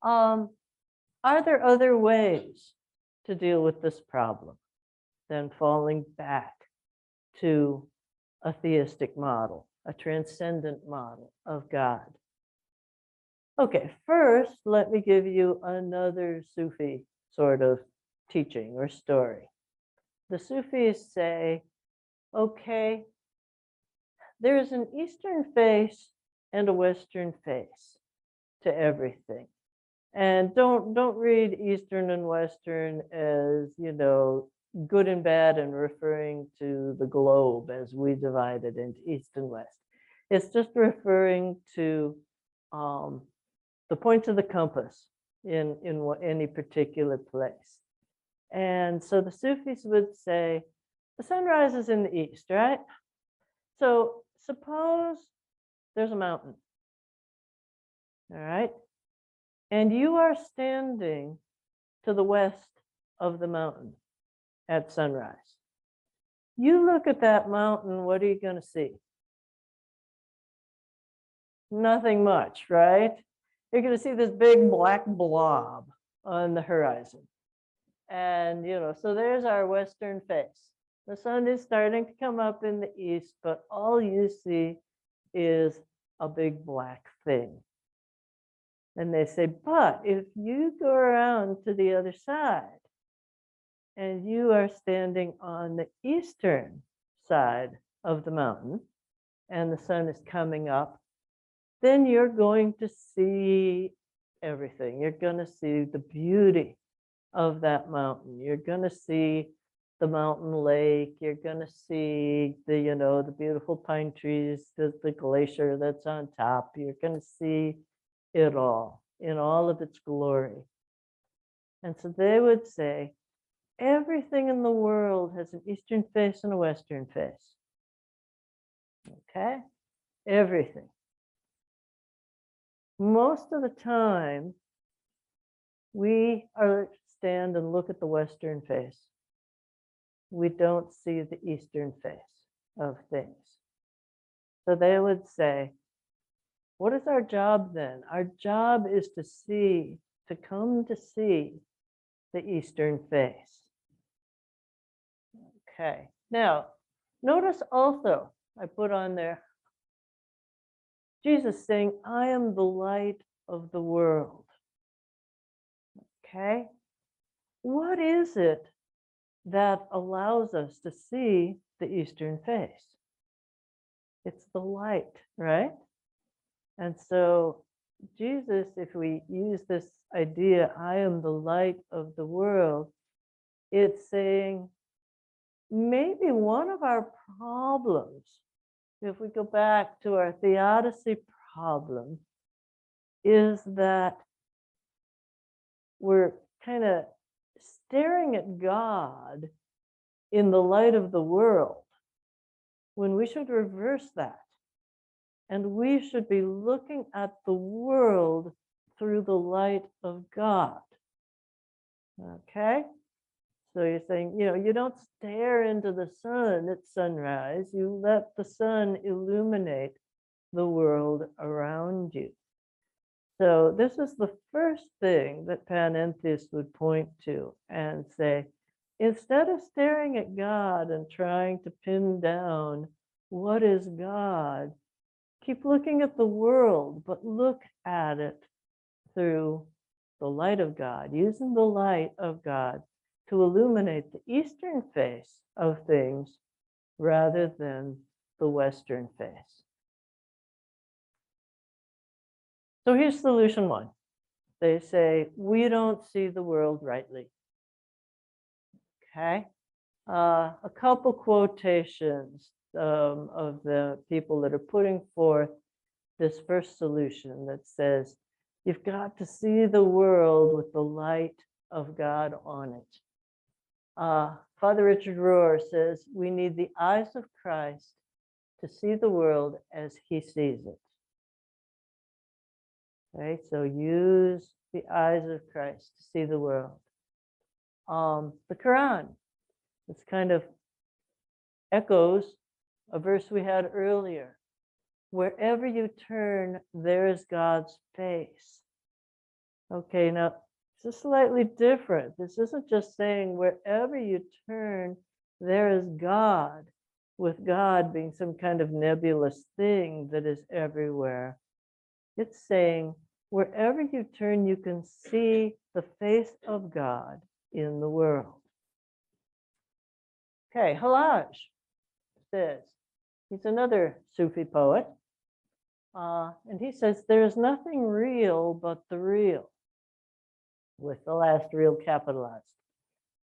Are there other ways to deal with this problem than falling back to a theistic model, a transcendent model of God? Okay, first, let me give you another Sufi sort of teaching or story. The Sufis say, okay, there is an Eastern face and a Western face to everything. And don't read Eastern and Western as, good and bad and referring to the globe as we divide it into East and West. It's just referring to the points of the compass in any particular place. And so the Sufis would say, the sun rises in the east, right? So suppose there's a mountain, all right? And you are standing to the west of the mountain at sunrise. You look at that mountain, what are you going to see? Nothing much, right? You're going to see this big black blob on the horizon. And, so there's our Western face. The sun is starting to come up in the east, but all you see is a big black thing. And they say, but if you go around to the other side and you are standing on the eastern side of the mountain and the sun is coming up, then you're going to see everything. You're going to see the beauty of that mountain. You're going to see the mountain lake. You're going to see the, the beautiful pine trees, the glacier that's on top. You're going to see it all in all of its glory. And so they would say, everything in the world has an eastern face and a western face. Okay? Everything. Most of the time, we stand and look at the western face. We don't see the eastern face of things. So they would say, what is our job then? Our job is to come to see the eastern face. Okay, now notice also, I put on there, Jesus saying, I am the light of the world. Okay, what is it that allows us to see the eastern face? It's the light, right? And so Jesus, if we use this idea, I am the light of the world, it's saying maybe one of our problems, if we go back to our theodicy problem, is that we're kind of staring at God in the light of the world when we should reverse that. And we should be looking at the world through the light of God. Okay? So you're saying, you don't stare into the sun at sunrise. You let the sun illuminate the world around you. So this is the first thing that panentheists would point to and say, instead of staring at God and trying to pin down what is God, keep looking at the world, but look at it through the light of God, using the light of God to illuminate the eastern face of things rather than the western face. So here's solution one. They say, we don't see the world rightly. Okay? A couple quotations of the people that are putting forth this first solution that says, you've got to see the world with the light of God on it. Father Richard Rohr says, we need the eyes of Christ to see the world as he sees it. Okay, so use the eyes of Christ to see the world. The Quran, this kind of echoes a verse we had earlier. Wherever you turn, there is God's face. Okay, now this is slightly different. This isn't just saying wherever you turn, there is God, with God being some kind of nebulous thing that is everywhere. It's saying wherever you turn, you can see the face of God in the world. Okay, Halaj says, he's another Sufi poet, and he says, there is nothing real but the real, with the last real capitalized.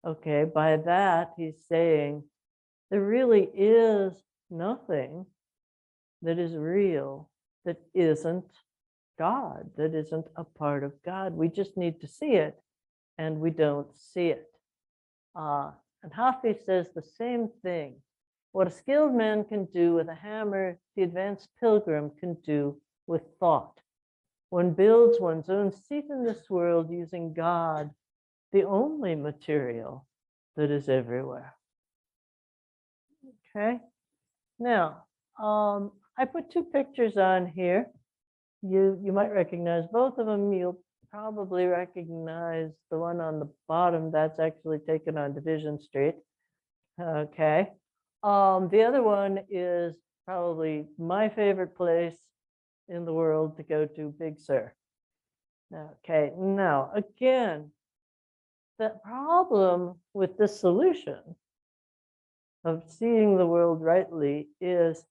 Okay, by that he's saying there really is nothing that is real that isn't God, that isn't a part of God. We just need to see it, and we don't see it. And Hafiz says the same thing. What a skilled man can do with a hammer, the advanced pilgrim can do with thought. One builds one's own seat in this world using God, the only material that is everywhere. Okay, now I put two pictures on here. You might recognize both of them. You'll probably recognize the one on the bottom. That's actually taken on Division Street. Okay. The other one is probably my favorite place in the world to go to, Big Sur. Okay, now again, the problem with this solution of seeing the world rightly is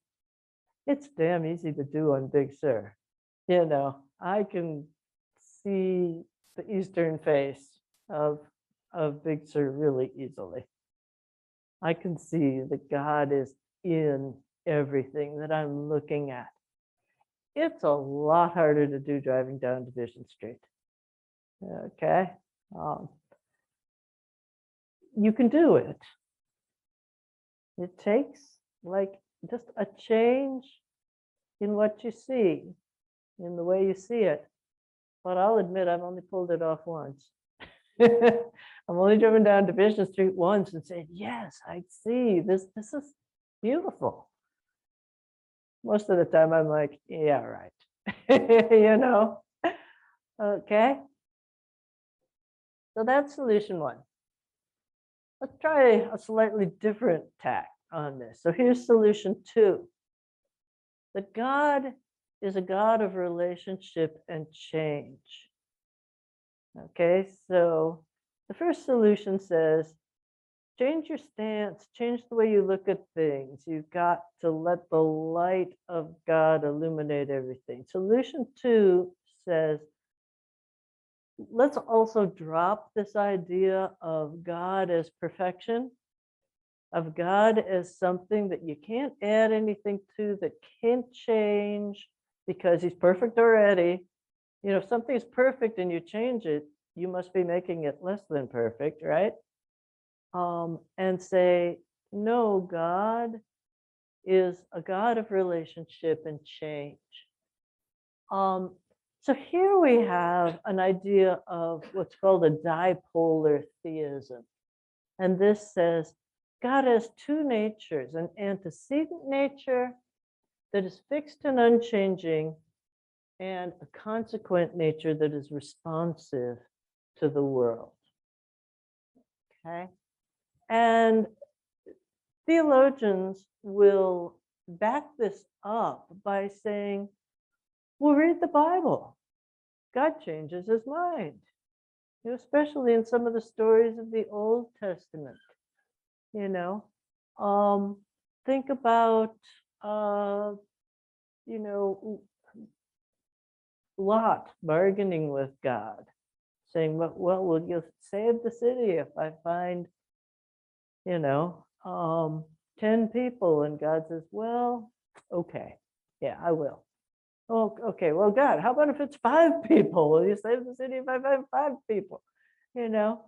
it's damn easy to do on Big Sur. You know, I can see the eastern face of Big Sur really easily. I can see that God is in everything that I'm looking at. It's a lot harder to do driving down Division Street. Okay. You can do it. It takes like just a change in what you see, in the way you see it. But I'll admit I've only pulled it off once. I'm only driven down Division Street once and said, yes, I see this. This is beautiful. Most of the time I'm like, yeah, right. You know? Okay. So that's solution one. Let's try a slightly different tack on this. So here's solution two. That God is a God of relationship and change. Okay, so the first solution says, change your stance, change the way you look at things. You've got to let the light of God illuminate everything. Solution two says, let's also drop this idea of God as perfection, of God as something that you can't add anything to, that can't change because he's perfect already. You know, if something is perfect and you change it, you must be making it less than perfect, right? And say, no, God is a God of relationship and change. So here we have an idea of what's called a dipolar theism. And this says God has two natures, an antecedent nature that is fixed and unchanging, and a consequent nature that is responsive to the world. Okay. And theologians will back this up by saying, well, read the Bible. God changes his mind, you know, especially in some of the stories of the Old Testament. You know, think about, you know, Lot bargaining with God, saying, well, will you save the city if I find, you know, 10 people? And God says, well, okay, yeah, I will. Oh, okay, well, God, how about if it's 5 people? Will you save the city if I find 5 people? You know,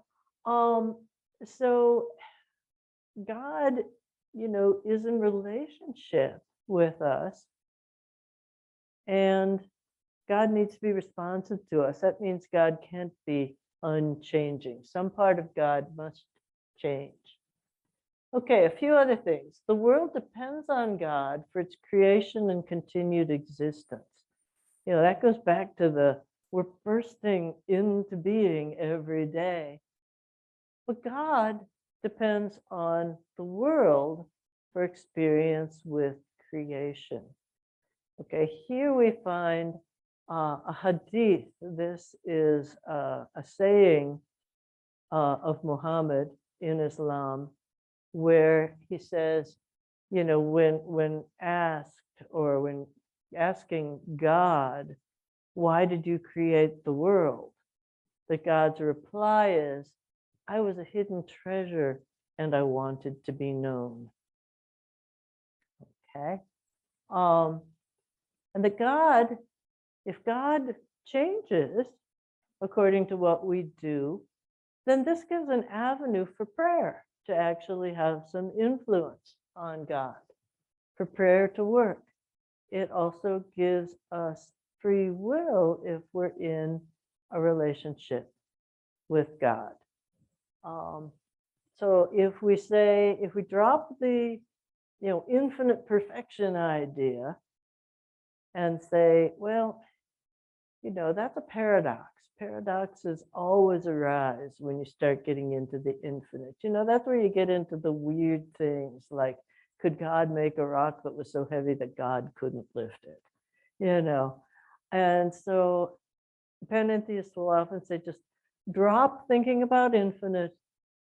so God, you know, is in relationship with us, and God needs to be responsive to us. That means God can't be unchanging. Some part of God must change. Okay, a few other things. The world depends on God for its creation and continued existence. You know, that goes back to we're bursting into being every day. But God depends on the world for experience with creation. Okay, here we find a hadith. This is a saying of Muhammad in Islam, where he says, you know, when asked, or when asking God, why did you create the world? The God's reply is, I was a hidden treasure and I wanted to be known. Okay. And the God, if God changes according to what we do, then this gives an avenue for prayer to actually have some influence on God, for prayer to work. It also gives us free will if we're in a relationship with God. So if we drop the, you know, infinite perfection idea and say, well, that's a paradox. Paradoxes always arise when you start getting into the infinite. That's where you get into the weird things like, could God make a rock that was so heavy that God couldn't lift it? And so panentheists will often say, just drop thinking about infinite.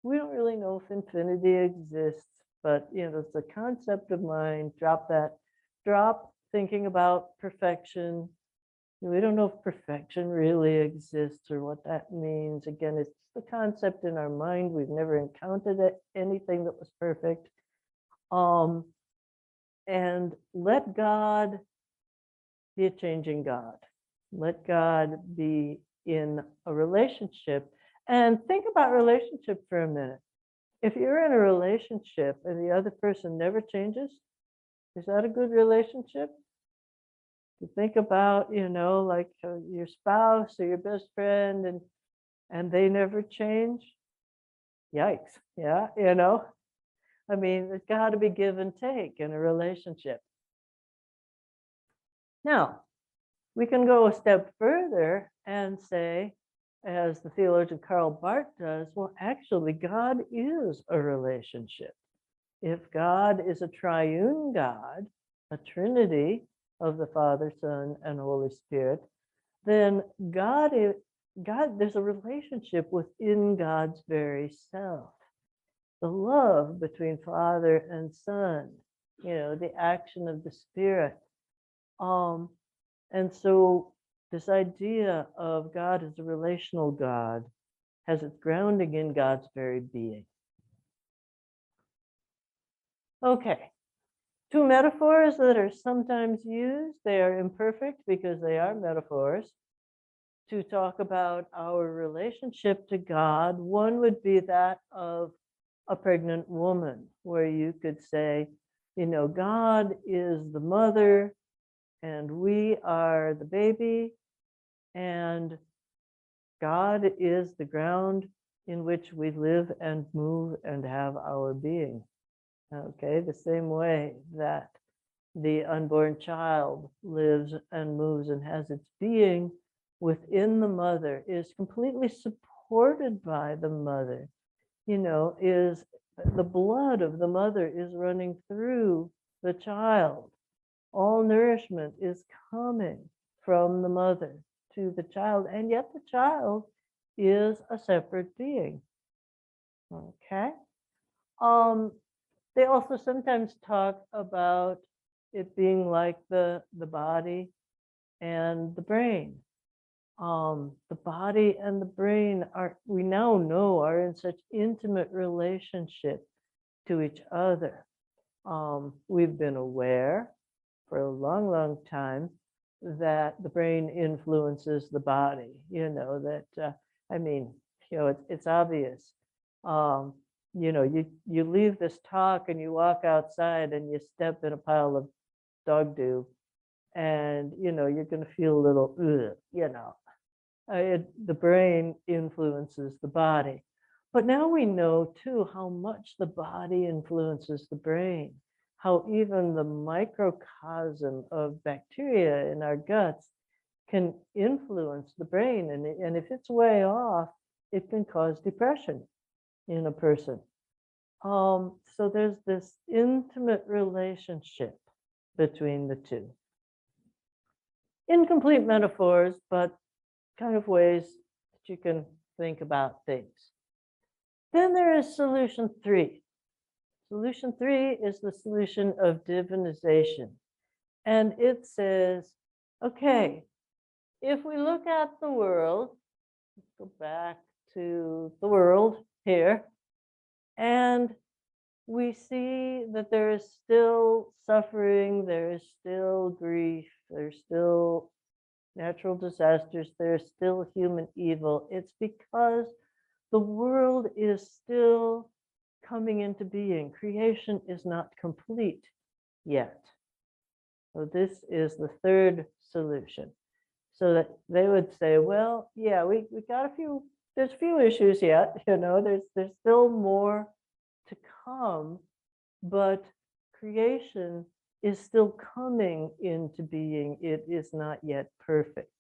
We don't really know if infinity exists, but it's a concept of mind. Drop that. Drop thinking about perfection. We don't know if perfection really exists or what that means. Again, it's the concept in our mind. We've never encountered anything that was perfect. And let God be a changing God. Let God be in a relationship. And think about relationship for a minute. If you're in a relationship and the other person never changes, is that a good relationship? You think about, like your spouse or your best friend and they never change. Yikes. Yeah. I mean, there's got to be give and take in a relationship. Now, we can go a step further and say, as the theologian Karl Barth does, well, actually, God is a relationship. If God is a triune God, a trinity of the Father, Son, and Holy Spirit, then there's a relationship within God's very self. The love between Father and Son, the action of the Spirit. And so this idea of God as a relational God has its grounding in God's very being. Okay, two metaphors that are sometimes used. They are imperfect because they are metaphors to talk about our relationship to God. One would be that of a pregnant woman, where you could say, God is the mother and we are the baby, and God is the ground in which we live and move and have our being. Okay, the same way that the unborn child lives and moves and has its being within the mother, is completely supported by the mother, is the blood of the mother is running through the child. All nourishment is coming from the mother to the child, and yet the child is a separate being. Okay. They also sometimes talk about it being like the body and the brain. The body and the brain we now know, are in such intimate relationship to each other. We've been aware for a long, long time that the brain influences the body. It's obvious. You leave this talk and you walk outside and you step in a pile of dog doo, and you're going to feel a little, the brain influences the body. But now we know too how much the body influences the brain, how even the microcosm of bacteria in our guts can influence the brain. And if it's way off, it can cause depression in a person. So there's this intimate relationship between the two. Incomplete metaphors, but kind of ways that you can think about things. Then there is solution 3. Solution 3 is the solution of divinization. And it says, okay, if we look at the world, let's go back to the world here, and we see that there is still suffering, there is still grief, there's still natural disasters, there's still human evil. It's because the world is still coming into being. Creation is not complete yet. So this is the third solution. So that they would say, well, yeah, we got there's a few issues yet, there's still more to come, but creation is still coming into being. It is not yet perfect.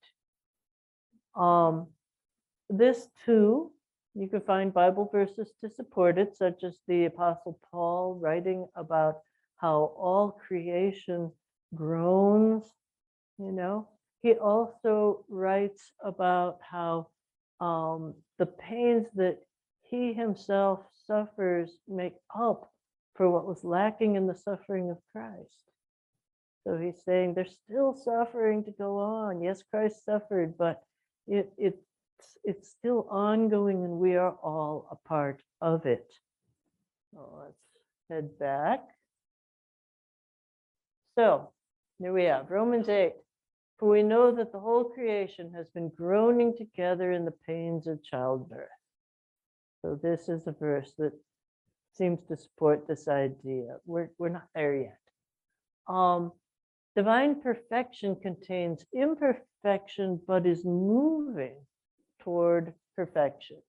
This too, you can find Bible verses to support it, such as the Apostle Paul writing about how all creation groans, you know. He also writes about how the pains that he himself suffers make up for what was lacking in the suffering of Christ. So he's saying there's still suffering to go on. Yes, Christ suffered, but it's still ongoing, and we are all a part of it. So let's head back. So here we have Romans 8. For we know that the whole creation has been groaning together in the pains of childbirth. So this is a verse that seems to support this idea. We're not there yet. Divine perfection contains imperfection, but is moving toward perfection.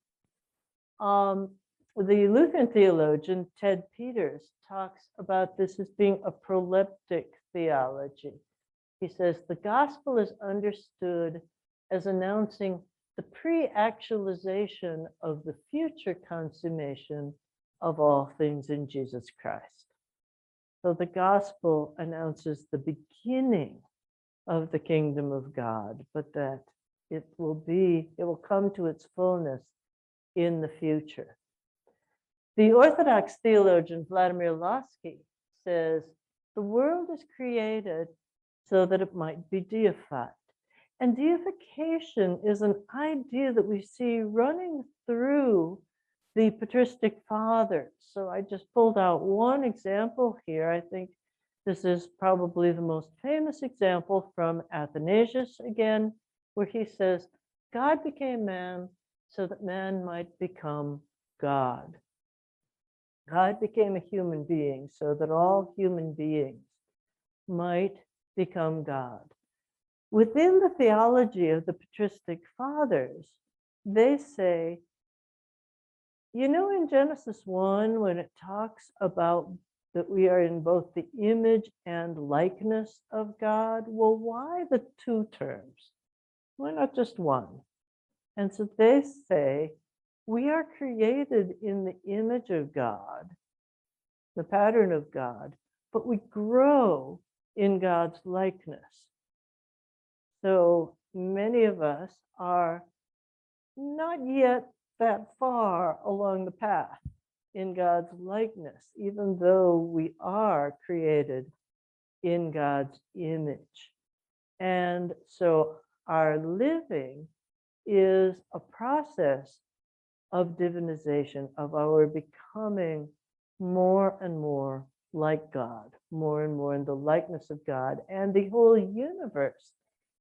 The Lutheran theologian Ted Peters talks about this as being a proleptic theology. He says the gospel is understood as announcing the pre-actualization of the future consummation of all things in Jesus Christ. So the gospel announces the beginning of the kingdom of God, but that it will come to its fullness in the future. The Orthodox theologian Vladimir Lossky says the world is created so that it might be deified. And deification is an idea that we see running through the patristic fathers. So I just pulled out one example here. I think this is probably the most famous example from Athanasius again, where he says, God became man so that man might become God. God became a human being so that all human beings might become God. Within the theology of the patristic fathers, they say, you know, in Genesis 1, when it talks about that we are in both the image and likeness of God, well, why the two terms? Why not just one? And so they say, we are created in the image of God, the pattern of God, but we grow in God's likeness. So many of us are not yet that far along the path in God's likeness, even though we are created in God's image. And so our living is a process of divinization, of our becoming more and more like God, more and more in the likeness of God. And the whole universe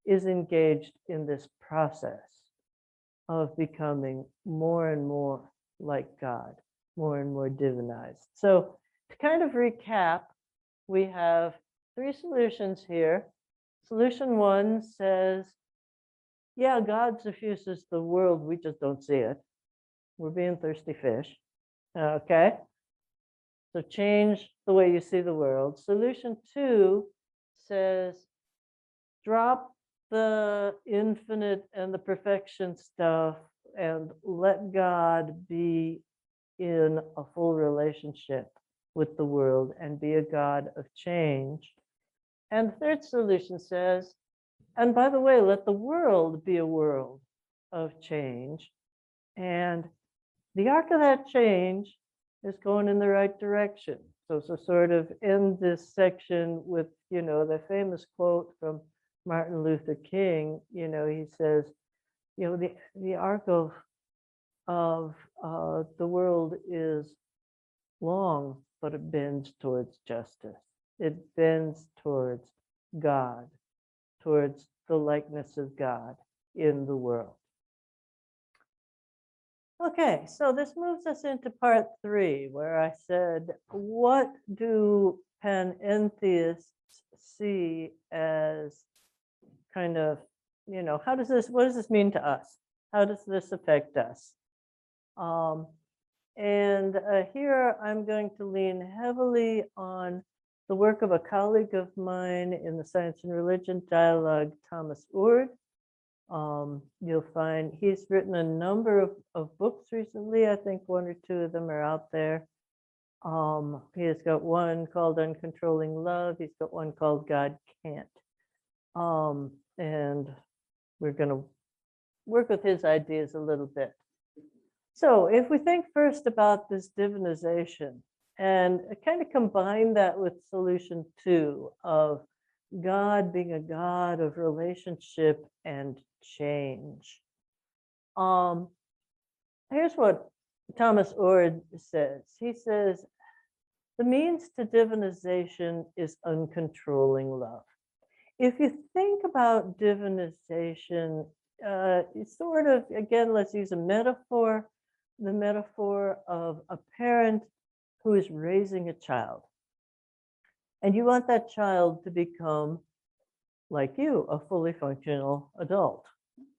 is engaged in this process of becoming more and more like God, more and more divinized. So to kind of recap, we have three solutions here. Solution one says, yeah, God suffuses the world, we just don't see it. We're being thirsty fish, okay? So change the way you see the world. Solution two says, drop the infinite and the perfection stuff and let God be in a full relationship with the world and be a God of change. And the third solution says, and by the way, let the world be a world of change. And the arc of that change is going in the right direction. So sort of end this section with, you know, the famous quote from Martin Luther King. You know, he says, you know, the arc of the world is long, but it bends towards justice. It bends towards God, towards the likeness of God in the world. Okay, so this moves us into part 3, where I said, what do panentheists see as kind of, you know, what does this mean to us? How does this affect us? Here I'm going to lean heavily on the work of a colleague of mine in the Science and Religion dialogue, Thomas Oord. You'll find he's written a number of books recently. I think one or two of them are out there. He has got one called Uncontrolling Love. He's got one called God Can't. And we're going to work with his ideas a little bit. So if we think first about this divinization and kind of combine that with solution 2 of God being a God of relationship and change. Here's what Thomas Ord says. He says, the means to divinization is uncontrolling love. If you think about divinization, it's sort of, again, let's use a metaphor, the metaphor of a parent who is raising a child. And you want that child to become, like you, a fully functional adult,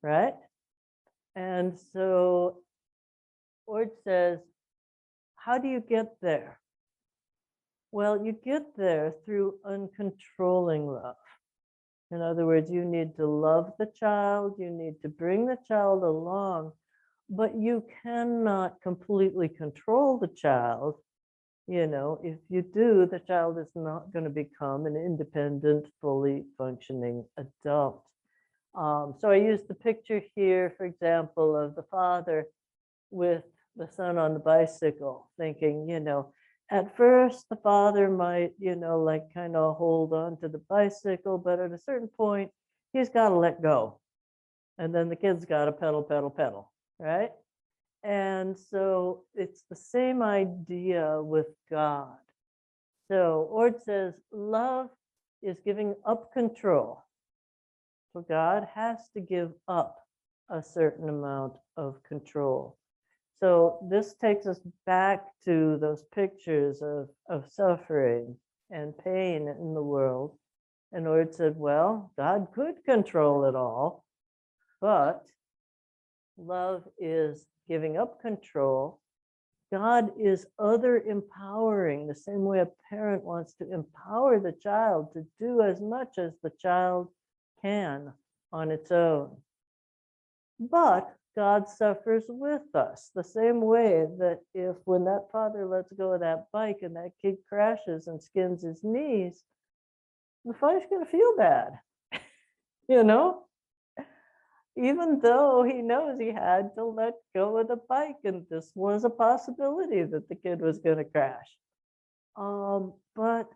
right? And so Ord says, how do you get there? Well, you get there through uncontrolling love. In other words, you need to love the child, you need to bring the child along, but you cannot completely control the child. You know, if you do, the child is not going to become an independent, fully functioning adult. So I use the picture here, for example, of the father with the son on the bicycle, thinking, you know, at first the father might, you know, like kind of hold on to the bicycle, but at a certain point, he's got to let go. And then the kid's got to pedal, pedal, pedal, right? And so it's the same idea with God. So Ord says, love is giving up control. So God has to give up a certain amount of control. So this takes us back to those pictures of suffering and pain in the world. And Ord said, well, God could control it all, but love is giving up control. God is other empowering, the same way a parent wants to empower the child to do as much as the child can on its own. But God suffers with us the same way that if when that father lets go of that bike and that kid crashes and skins his knees, the father's going to feel bad, you know? Even though he knows he had to let go of the bike and this was a possibility that the kid was going to crash. But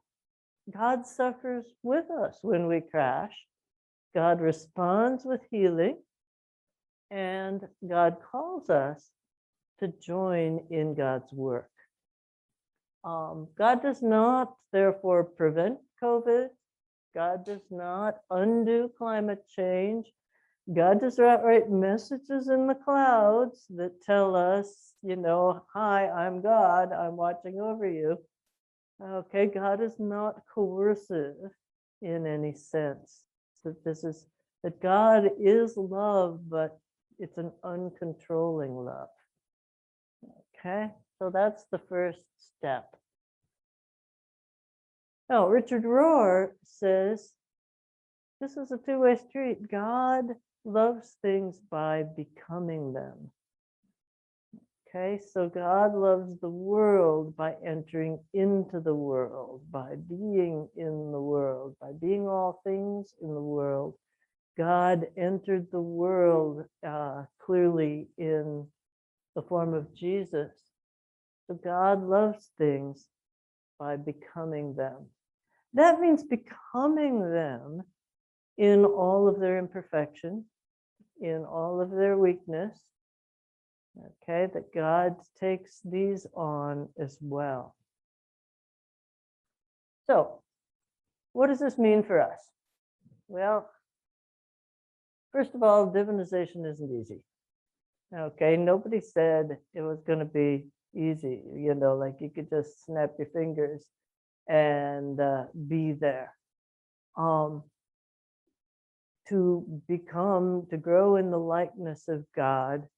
God suffers with us when we crash. God responds with healing, and God calls us to join in God's work. God does not, therefore, prevent COVID. God does not undo climate change. God does not write messages in the clouds that tell us, you know, hi, I'm God, I'm watching over you. Okay, God is not coercive in any sense. That God is love, but it's an uncontrolling love. Okay, so that's the first step. Now, Richard Rohr says, this is a two-way street. God loves things by becoming them. Okay, so God loves the world by entering into the world, by being in the world, by being all things in the world. God entered the world clearly in the form of Jesus. So God loves things by becoming them. That means becoming them in all of their imperfection, in all of their weakness. Okay, that God takes these on as well. So, what does this mean for us? Well, first of all, divinization isn't easy. Okay, nobody said it was going to be easy, you know, like you could just snap your fingers and be there. To grow in the likeness of God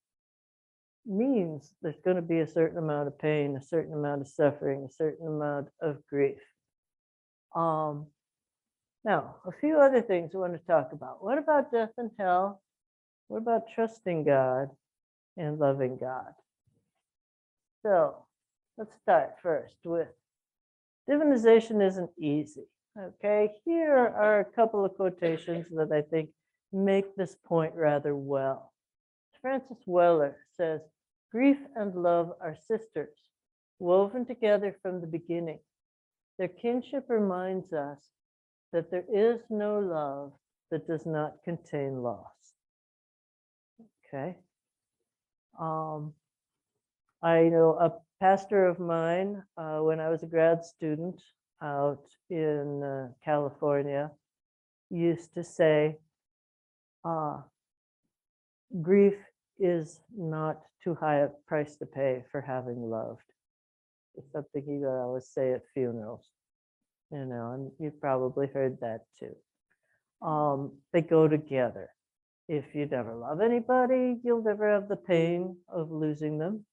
means there's going to be a certain amount of pain, a certain amount of suffering, a certain amount of grief. Now, a few other things I want to talk about. What about death and hell? What about trusting God and loving God? So let's start first with divinization isn't easy. Okay, here are a couple of quotations that I think make this point rather well. Francis Weller says, "Grief and love are sisters, woven together from the beginning. Their kinship reminds us that there is no love that does not contain loss." Okay. I know a pastor of mine, when I was a grad student out in California, used to say, grief is not too high a price to pay for having loved. It's something he would always say at funerals, and you've probably heard that too. They go together. If you never love anybody, you'll never have the pain of losing them.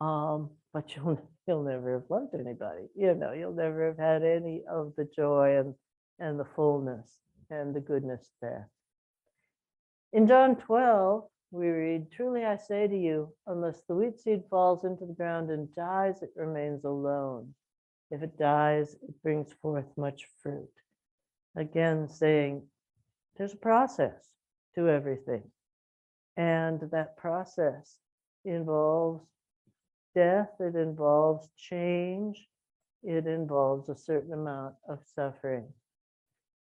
But you'll never have loved anybody. You'll never have had any of the joy and the fullness and the goodness there. In John 12, we read, "Truly I say to you, unless the wheat seed falls into the ground and dies, it remains alone. If it dies, it brings forth much fruit." Again, saying there's a process to everything. And that process involves death, it involves change, it involves a certain amount of suffering.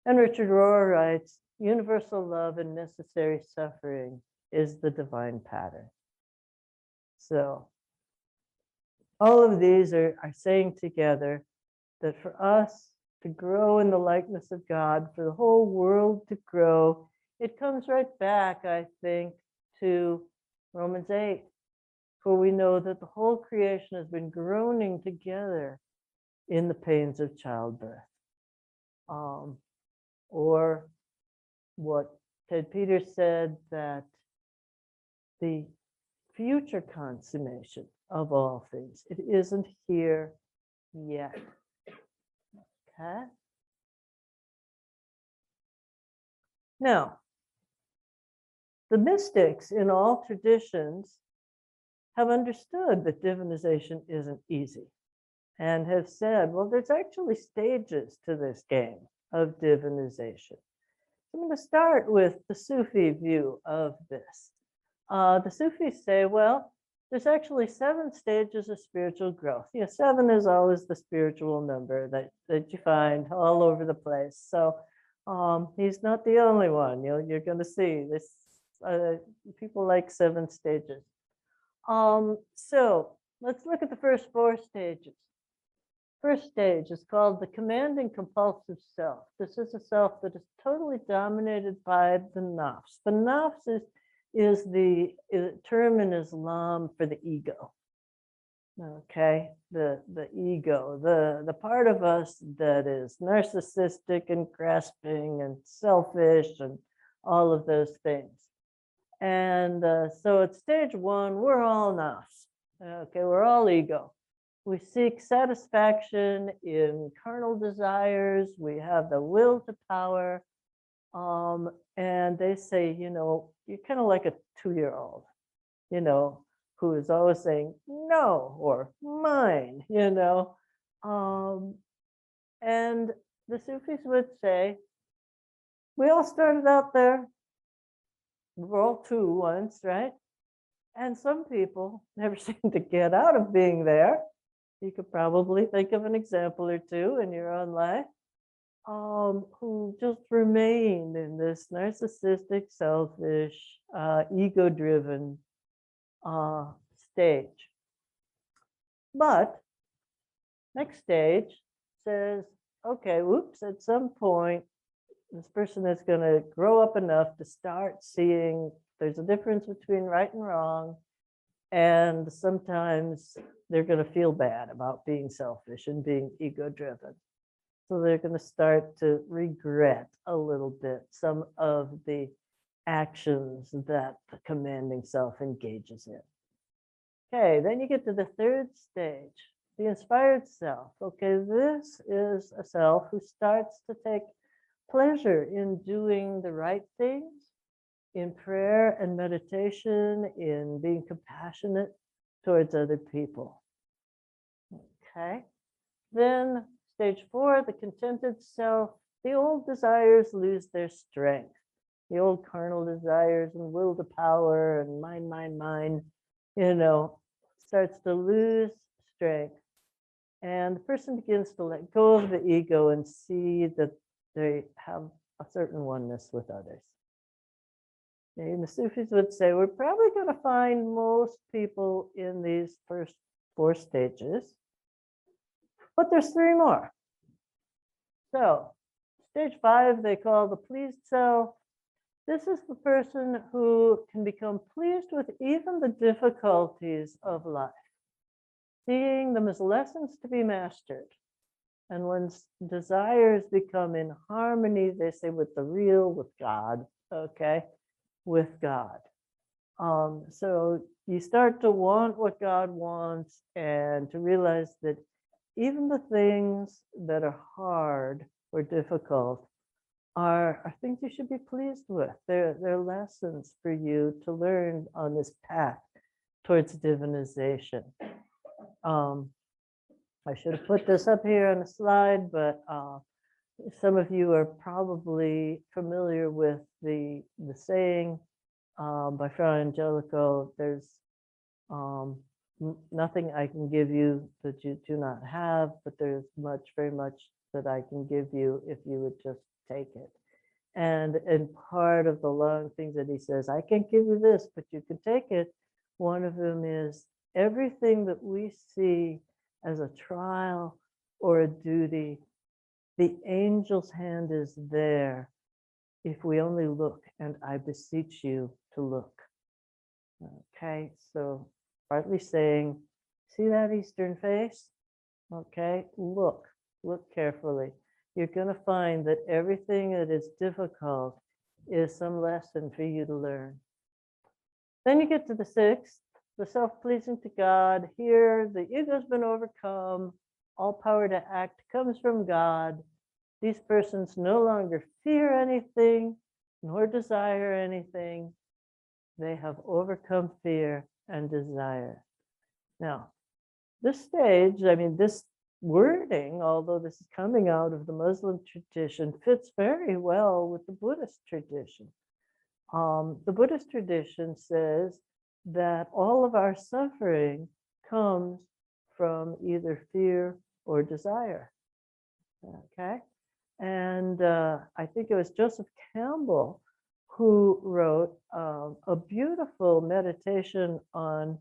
And Richard Rohr writes, "Universal love and necessary suffering is the divine pattern." So all of these are saying together that for us to grow in the likeness of God, for the whole world to grow, it comes right back, I think, to Romans 8, for we know that the whole creation has been groaning together in the pains of childbirth. Or what Ted Peters said, that the future consummation of all things, it isn't here yet. Okay? Now, the mystics in all traditions have understood that divinization isn't easy and have said, well, there's actually stages to this game of divinization. I'm going to start with the Sufi view of this. The Sufis say, well, there's actually 7 stages of spiritual growth. 7 is always the spiritual number that you find all over the place. So he's not the only one. You're going to see this. People like 7 stages. So let's look at the first 4 stages. First stage is called the commanding compulsive self. This is a self that is totally dominated by the nafs. The nafs is the term in Islam for the ego. Okay, the ego, the part of us that is narcissistic and grasping and selfish and all of those things. And so at stage 1, we're all nafs. Okay, we're all ego. We seek satisfaction in carnal desires. We have the will to power. And they say, you're kind of like a 2-year-old, who is always saying no or mine, And the Sufis would say, we all started out there. We're all 2 once, right? And some people never seem to get out of being there. You could probably think of an example or 2 in your own life, who just remain in this narcissistic, selfish, ego-driven stage. But next stage says, okay, whoops, at some point, this person is going to grow up enough to start seeing there's a difference between right and wrong. And sometimes they're going to feel bad about being selfish and being ego-driven. So they're going to start to regret a little bit some of the actions that the commanding self engages in. Okay, then you get to the 3rd stage, the inspired self. Okay, this is a self who starts to take pleasure in doing the right things, in prayer and meditation, in being compassionate towards other people. Okay. Then stage 4, the contented self, the old desires lose their strength. The old carnal desires and will to power and mine, starts to lose strength. And the person begins to let go of the ego and see that they have a certain oneness with others. And the Sufis would say, we're probably going to find most people in these first 4 stages, but there's 3 more. So stage 5, they call the pleased self. This is the person who can become pleased with even the difficulties of life, seeing them as lessons to be mastered. And when desires become in harmony, they say, with the real, with God, okay, with God. So you start to want what God wants and to realize that even the things that are hard or difficult are things you should be pleased with. They're lessons for you to learn on this path towards divinization. I should have put this up here on the slide, but some of you are probably familiar with the saying by Fra Angelico, there's nothing I can give you that you do not have, but there's much, very much that I can give you if you would just take it. And part of the long things that he says, I can't give you this, but you can take it. One of them is everything that we see as a trial or a duty, the angel's hand is there if we only look, and I beseech you to look. Okay, so partly saying, see that Eastern face? Okay, look carefully. You're going to find that everything that is difficult is some lesson for you to learn. Then you get to the 6th, the self-pleasing to God. Here, the ego's been overcome. All power to act comes from God. These persons no longer fear anything, nor desire anything. They have overcome fear and desire. Now, this stage, this wording, although this is coming out of the Muslim tradition, fits very well with the Buddhist tradition. The Buddhist tradition says that all of our suffering comes from either fear or desire. Okay, and I think it was Joseph Campbell who wrote a beautiful meditation on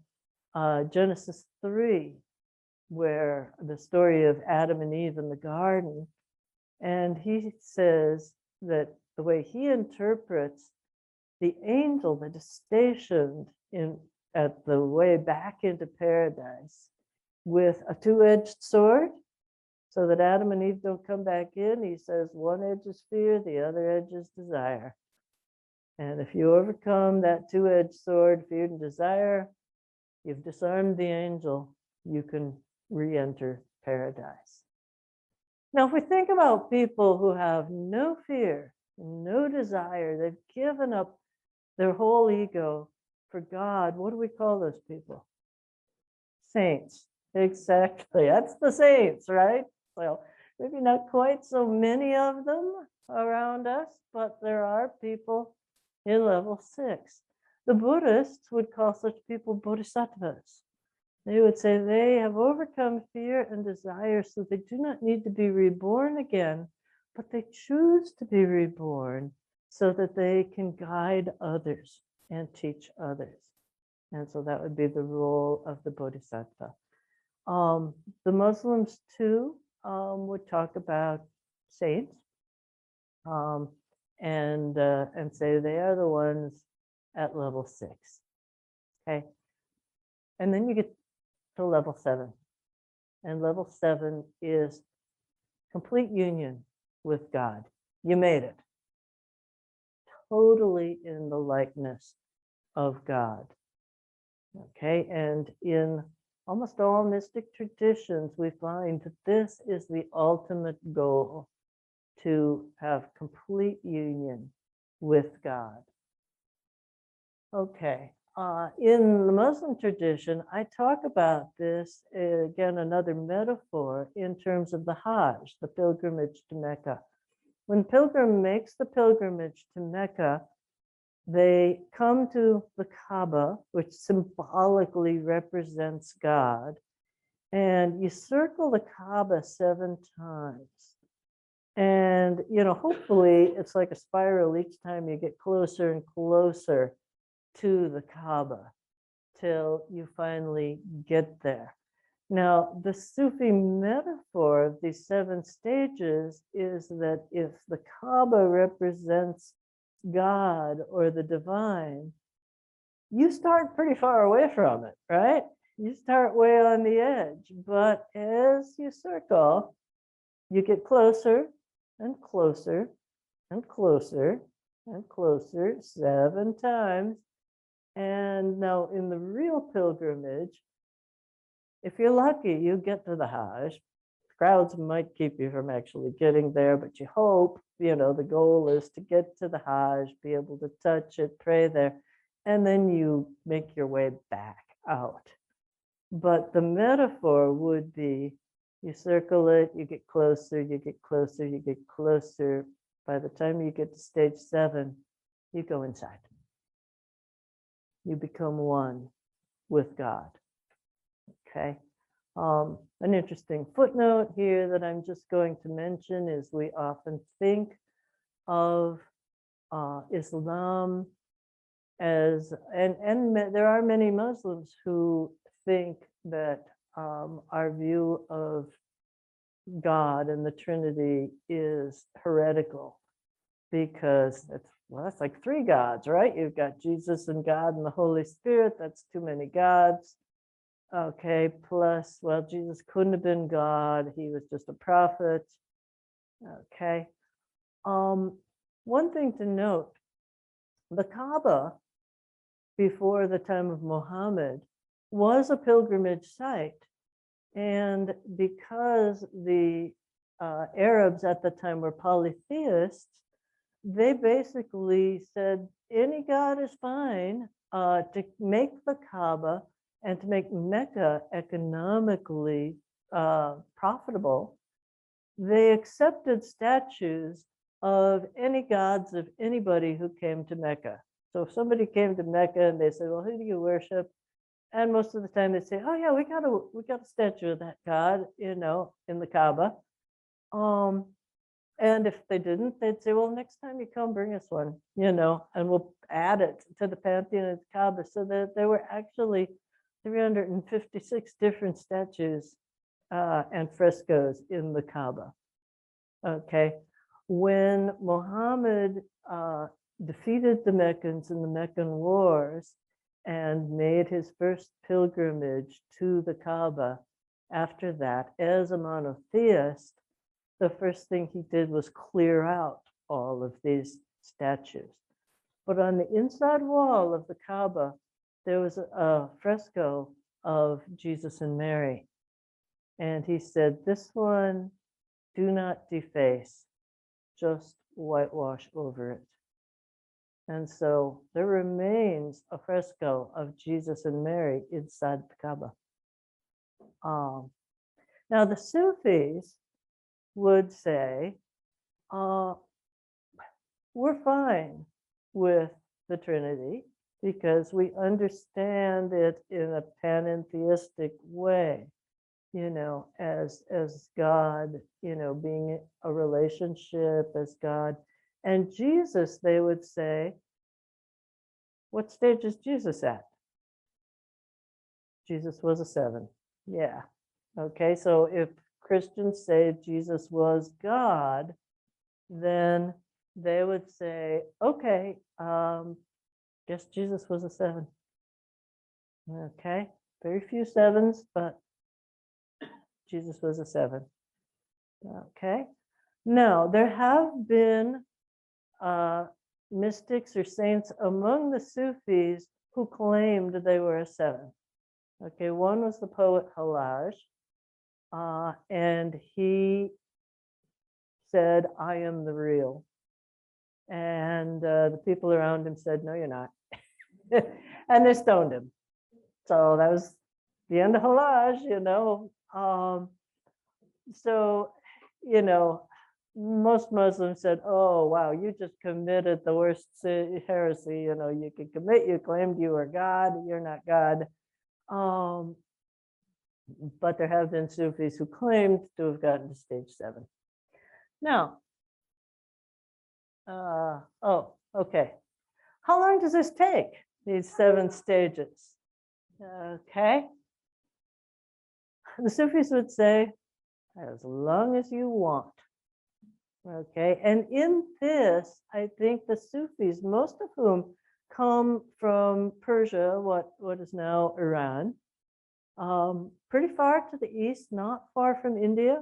Genesis 3, where the story of Adam and Eve in the garden. And he says that the way he interprets the angel that is stationed at the way back into paradise with a 2-edged sword, so that Adam and Eve don't come back in, he says one edge is fear, the other edge is desire. And if you overcome that 2-edged sword, fear and desire, you've disarmed the angel, you can re-enter paradise. Now, if we think about people who have no fear, no desire, they've given up their whole ego for God, what do we call those people? Saints. Exactly. That's the saints, right? Well, maybe not quite so many of them around us, but there are people in level 6. The Buddhists would call such people bodhisattvas. They would say they have overcome fear and desire, so they do not need to be reborn again, but they choose to be reborn so that they can guide others and teach others. And so that would be the role of the bodhisattva. The Muslims too would talk about saints and say they are the ones at level 6. Okay, and then you get to level 7, and level 7 is complete union with God. You made it. Totally in the likeness of God. Okay, and in almost all mystic traditions, we find that this is the ultimate goal, to have complete union with God. Okay. In the Muslim tradition, I talk about this, again, another metaphor in terms of the Hajj, the pilgrimage to Mecca. When pilgrim makes the pilgrimage to Mecca, they come to the Kaaba, which symbolically represents God, and you circle the Kaaba 7 times. And, hopefully it's like a spiral. Each time you get closer and closer to the Kaaba till you finally get there. Now, the Sufi metaphor of these 7 stages is that if the Kaaba represents God or the divine, you start pretty far away from it, right? You start way on the edge, but as you circle, you get closer and closer and closer and closer 7 times. And now in the real pilgrimage, if you're lucky, you get to the Hajj. Crowds might keep you from actually getting there, but you hope, the goal is to get to the Hajj, be able to touch it, pray there, and then you make your way back out. But the metaphor would be, you circle it, you get closer, you get closer, you get closer. By the time you get to stage 7, you go inside. You become one with God. Okay. An interesting footnote here that I'm just going to mention is we often think of Islam as, and there are many Muslims who think that our view of God and the Trinity is heretical, because that's like 3 gods, right? You've got Jesus and God and the Holy Spirit. That's too many gods. Okay, plus, well, Jesus couldn't have been God. He was just a prophet. Okay. One thing to note, the Kaaba before the time of Muhammad was a pilgrimage site. And because the Arabs at the time were polytheists, they basically said any god is fine. To make the Kaaba and to make Mecca economically profitable, they accepted statues of any gods of anybody who came to Mecca. So if somebody came to Mecca and they said, well, who do you worship? And most of the time they'd say, oh yeah, we got a statue of that god, in the Kaaba. And if they didn't, they'd say, well, next time you come, bring us one, and we'll add it to the pantheon of the Kaaba. So that there were actually 356 different statues and frescoes in the Kaaba. Okay. When Muhammad defeated the Meccans in the Meccan Wars and made his first pilgrimage to the Kaaba, after that, as a monotheist, the first thing he did was clear out all of these statues. But on the inside wall of the Kaaba, there was a fresco of Jesus and Mary. And he said, this one, do not deface, just whitewash over it. And so there remains a fresco of Jesus and Mary inside the Kaaba. Now the Sufis would say, we're fine with the Trinity because we understand it in a panentheistic way, as God, being a relationship as God. And Jesus, they would say, what stage is Jesus at? Jesus was a 7. Yeah. Okay, so if Christians say Jesus was God, then they would say, okay, guess Jesus was a 7. Okay, very few 7s, but Jesus was a 7. Okay, now there have been mystics or saints among the Sufis who claimed they were a 7. Okay, one was the poet Hallaj, and he said, I am the real. And the people around him said, no, you're not. And they stoned him. So that was the end of Halaj, So, most Muslims said, oh, wow, you just committed the worst heresy. You could commit, you claimed you were God, you're not God. But there have been Sufis who claimed to have gotten to stage 7. Now, okay. How long does this take, these 7 stages? Okay. The Sufis would say, as long as you want. Okay, and in this, I think the Sufis, most of whom come from Persia, what is now Iran, pretty far to the east, not far from India,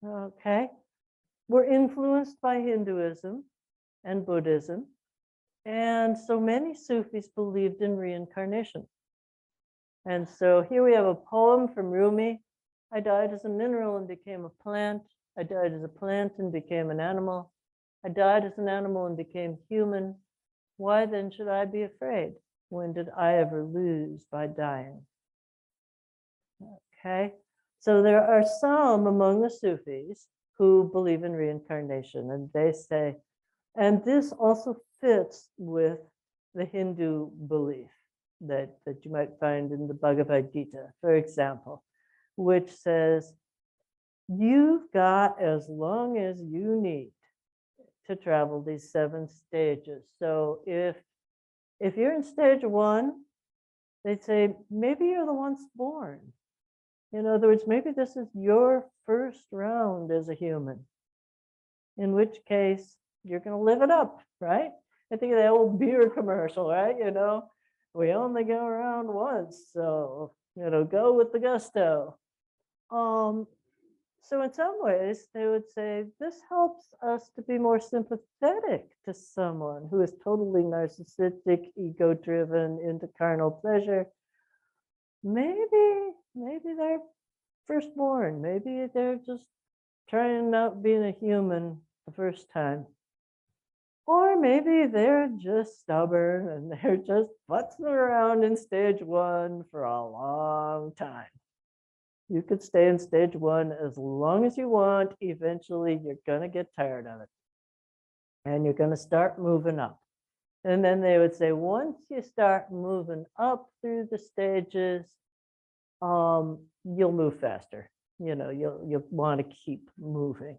okay, were influenced by Hinduism and Buddhism. And so many Sufis believed in reincarnation. And so here we have a poem from Rumi. I died as a mineral and became a plant. I died as a plant and became an animal. I died as an animal and became human. Why then should I be afraid? When did I ever lose by dying? Okay, so there are some among the Sufis who believe in reincarnation, and they say, and this also fits with the Hindu belief that you might find in the Bhagavad Gita, for example, which says, you've got as long as you need to travel these 7 stages. So if you're in stage 1, they'd say, maybe you're the once born. In other words, maybe this is your first round as a human, in which case you're going to live it up, right? I think of that old beer commercial, right? We only go around once, so, go with the gusto. So in some ways, they would say, this helps us to be more sympathetic to someone who is totally narcissistic, ego-driven, into carnal pleasure. Maybe they're firstborn. Maybe they're just trying out being a human the first time. Or maybe they're just stubborn and they're just futzing around in stage 1 for a long time. You could stay in stage 1 as long as you want. Eventually, you're going to get tired of it. And you're going to start moving up. And then they would say, once you start moving up through the stages, you'll move faster. You'll want to keep moving.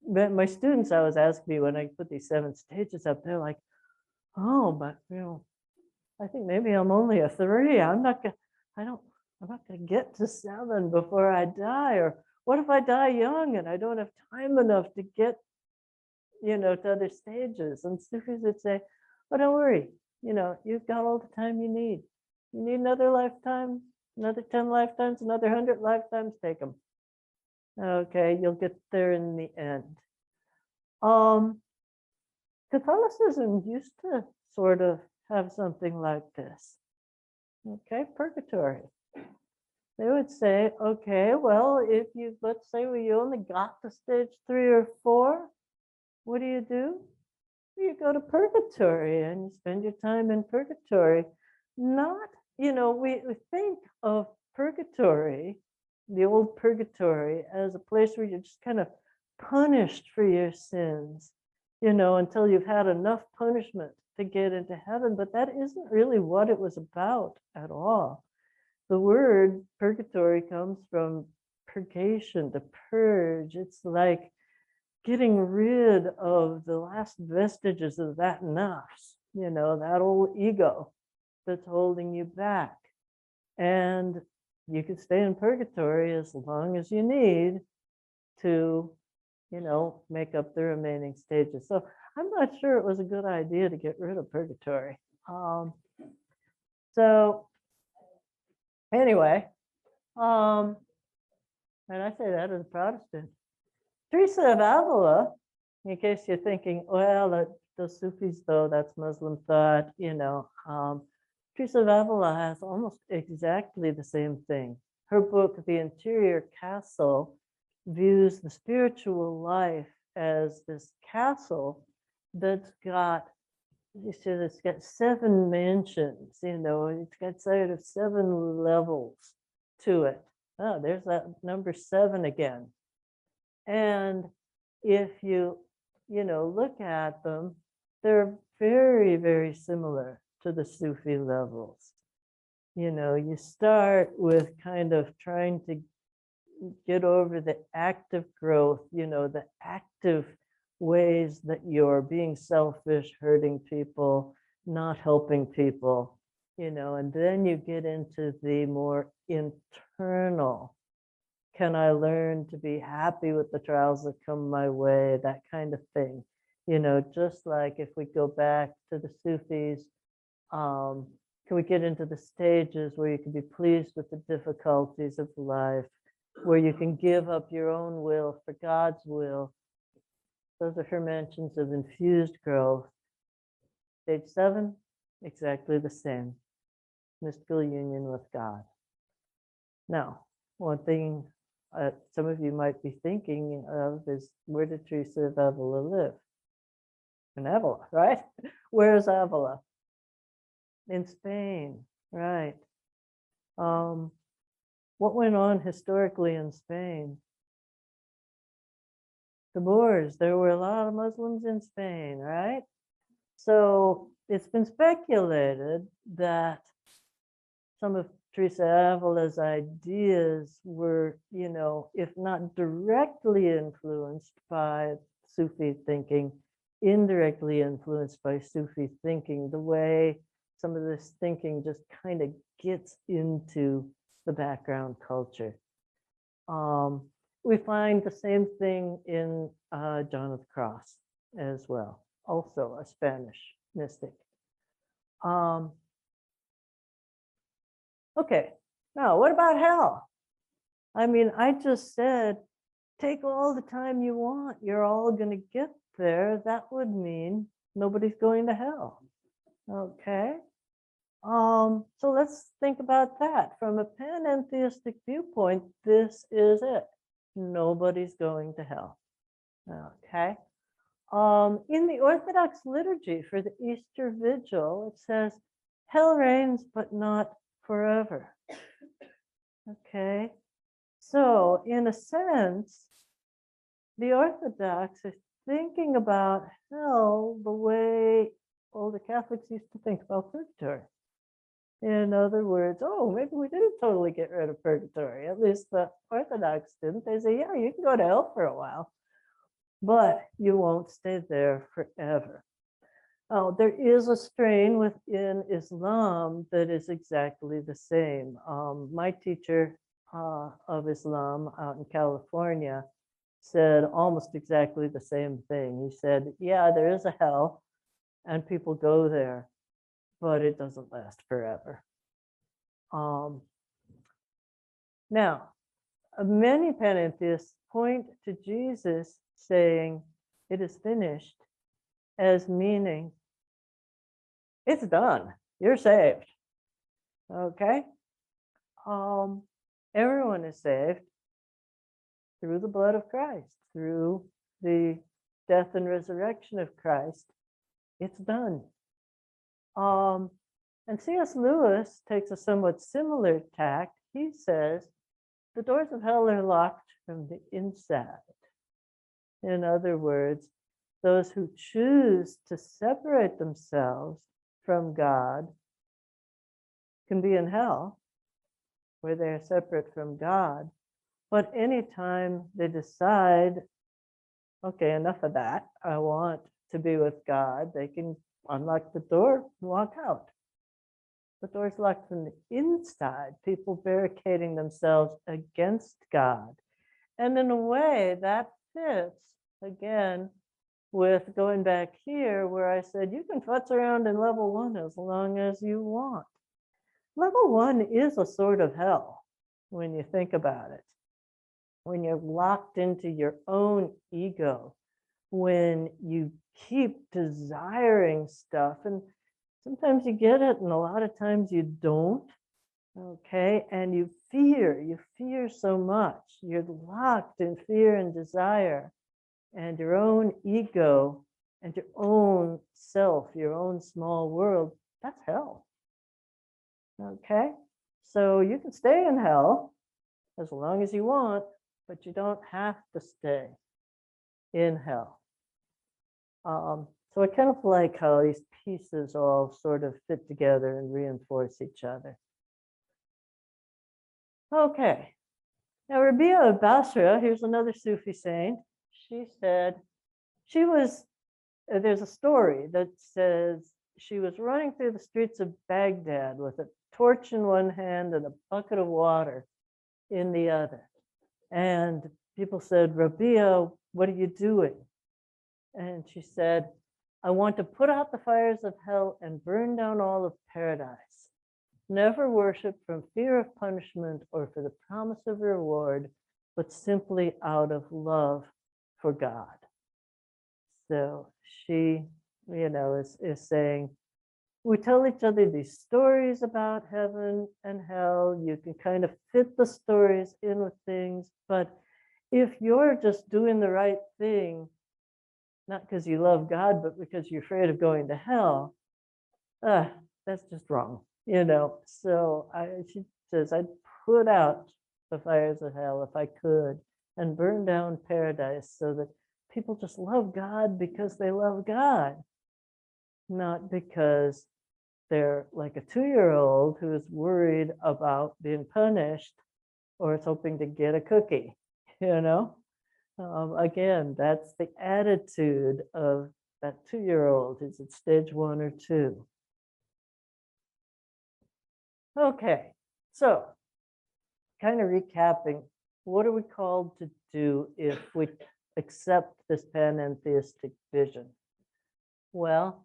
My students always ask me when I put these 7 stages up, they're like, oh, but I think maybe I'm only a 3. I'm not gonna get to 7 before I die. Or what if I die young and I don't have time enough to get, to other stages? And Sufis would say, oh, don't worry, you've got all the time you need. You need another lifetime, another 10 lifetimes, another 100 lifetimes, take them. Okay, you'll get there in the end. Catholicism used to sort of have something like this. Okay, purgatory. They would say, okay, well, if let's say you only got to stage 3 or 4, what do? You go to purgatory and you spend your time in purgatory. Not, we think of purgatory, the old purgatory, as a place where you're just kind of punished for your sins, until you've had enough punishment to get into heaven. But that isn't really what it was about at all. The word purgatory comes from purgation, to purge. It's like getting rid of the last vestiges of that nafs, that old ego that's holding you back. And you can stay in purgatory as long as you need to, make up the remaining stages. So I'm not sure it was a good idea to get rid of purgatory. So anyway, and I say that as a Protestant. Teresa of Avila, in case you're thinking, well, the Sufis, though, that's Muslim thought, Teresa of Avila has almost exactly the same thing. Her book, The Interior Castle, views the spiritual life as this castle that's got, you see, it's got 7 mansions, it's got sort of 7 levels to it. Oh, there's that number 7 again. And if you, look at them, they're very, very similar to the Sufi levels. You start with kind of trying to get over the active growth, the active ways that you're being selfish, hurting people, not helping people, and then you get into the more internal. Can I learn to be happy with the trials that come my way? That kind of thing. Just like if we go back to the Sufis, can we get into the stages where you can be pleased with the difficulties of life, where you can give up your own will for God's will? Those are her mentions of infused growth. Stage 7, exactly the same. Mystical union with God. Now, one thing some of you might be thinking of is, where did Teresa of Avila live? In Avila, right? Where's Avila? In Spain, right. What went on historically in Spain? The Moors. There were a lot of Muslims in Spain, right? So it's been speculated that some of Teresa Avila's ideas were, if not directly influenced by Sufi thinking, indirectly influenced by Sufi thinking, the way some of this thinking just kind of gets into the background culture. We find the same thing in John of the Cross as well, also a Spanish mystic. Okay, now what about hell? I mean, I just said, take all the time you want, you're all going to get there. That would mean nobody's going to hell. Okay. So let's think about that. From a panentheistic viewpoint, this is it. Nobody's going to hell. Okay. In the Orthodox liturgy for the Easter Vigil, it says, hell reigns, but not forever. Okay. So in a sense, the Orthodox are thinking about hell the way older Catholics used to think about purgatory. In other words, oh, maybe we didn't totally get rid of purgatory. At least the Orthodox didn't. They say, yeah, you can go to hell for a while, but you won't stay there forever. Oh, there is a strain within Islam that is exactly the same. My teacher of Islam out in California said almost exactly the same thing. He said, yeah, there is a hell and people go there, but it doesn't last forever. Now, many panentheists point to Jesus saying, it is finished, as meaning, it's done, you're saved. Okay? Everyone is saved through the blood of Christ, through the death and resurrection of Christ. It's done. And C.S. Lewis takes a somewhat similar tack. He says, the doors of hell are locked from the inside. In other words, those who choose to separate themselves from God can be in hell, where they are separate from God. But anytime they decide, okay, enough of that, I want to be with God, they can unlock the door and walk out. The door's locked from the inside, people barricading themselves against God. And in a way, that fits, again, with going back here where I said, you can futz around in level 1 as long as you want. Level 1 is a sort of hell when you think about it. When you're locked into your own ego, when you keep desiring stuff, and sometimes you get it and a lot of times you don't, okay? And you fear so much. You're locked in fear and desire, and your own ego and your own self, your own small world, that's hell. Okay? So you can stay in hell as long as you want, but you don't have to stay in hell. So I kind of like how these pieces all sort of fit together and reinforce each other. Okay. Now, Rabia of Basra, here's another Sufi saint. She said, there's a story that says she was running through the streets of Baghdad with a torch in one hand and a bucket of water in the other. And people said, Rabia, what are you doing? And she said, I want to put out the fires of hell and burn down all of paradise. Never worship from fear of punishment or for the promise of reward, but simply out of love for God. So she, is saying, we tell each other these stories about heaven and hell. You can kind of fit the stories in with things, but if you're just doing the right thing, not because you love God, but because you're afraid of going to hell, that's just wrong, So she says, I'd put out the fires of hell if I could and burn down paradise so that people just love God because they love God, not because they're like a 2-year-old who is worried about being punished or is hoping to get a cookie, Again, that's the attitude of that 2-year-old who's at stage 1 or 2. Okay, so kind of recapping, what are we called to do if we accept this panentheistic vision? Well,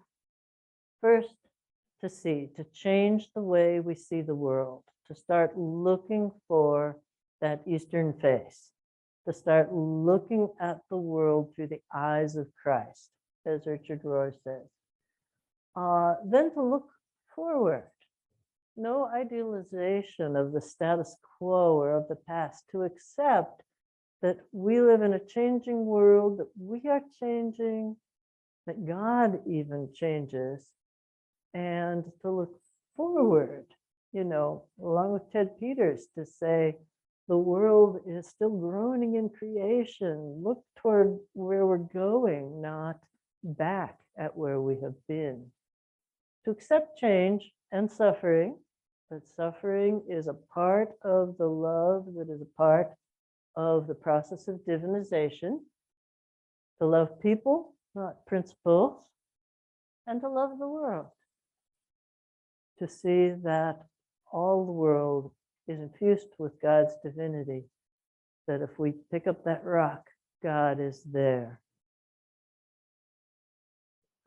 first, to change the way we see the world, to start looking for that Eastern face, to start looking at the world through the eyes of Christ, as Richard Rohr says. Then to look forward. No idealization of the status quo or of the past, to accept that we live in a changing world, that we are changing, that God even changes, and to look forward, along with Ted Peters, to say the world is still groaning in creation. Look toward where we're going, not back at where we have been. To accept change and suffering, that suffering is a part of the love that is a part of the process of divinization. To love people, not principles, and to love the world. To see that all the world is infused with God's divinity, that if we pick up that rock, God is there.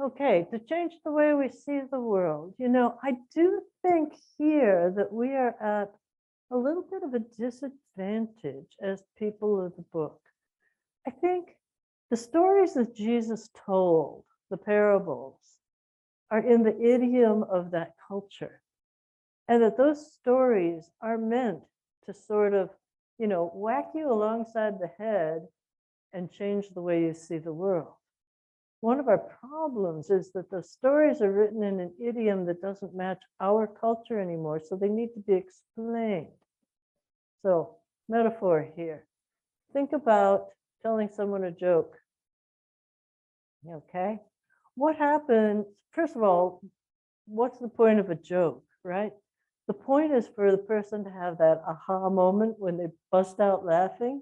Okay, to change the way we see the world. I do think here that we are at a little bit of a disadvantage as people of the book. I think the stories that Jesus told, the parables, are in the idiom of that culture. And that those stories are meant to sort of, whack you alongside the head and change the way you see the world. One of our problems is that the stories are written in an idiom that doesn't match our culture anymore, so they need to be explained. So, metaphor here. Think about telling someone a joke. Okay? What happens, first of all, what's the point of a joke, right? The point is for the person to have that aha moment when they bust out laughing.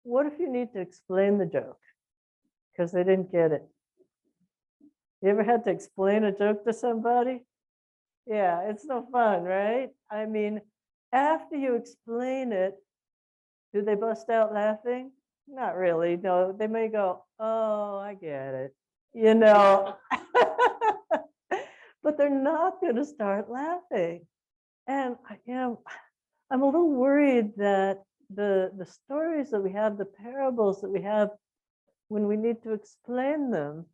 What if you need to explain the joke because they didn't get it? You ever had to explain a joke to somebody? Yeah, it's no fun, right? I mean, after you explain it, do they bust out laughing? Not really. No, they may go, oh, I get it. But they're not going to start laughing. And I'm a little worried that the stories that we have, the parables that we have, when we need to explain them,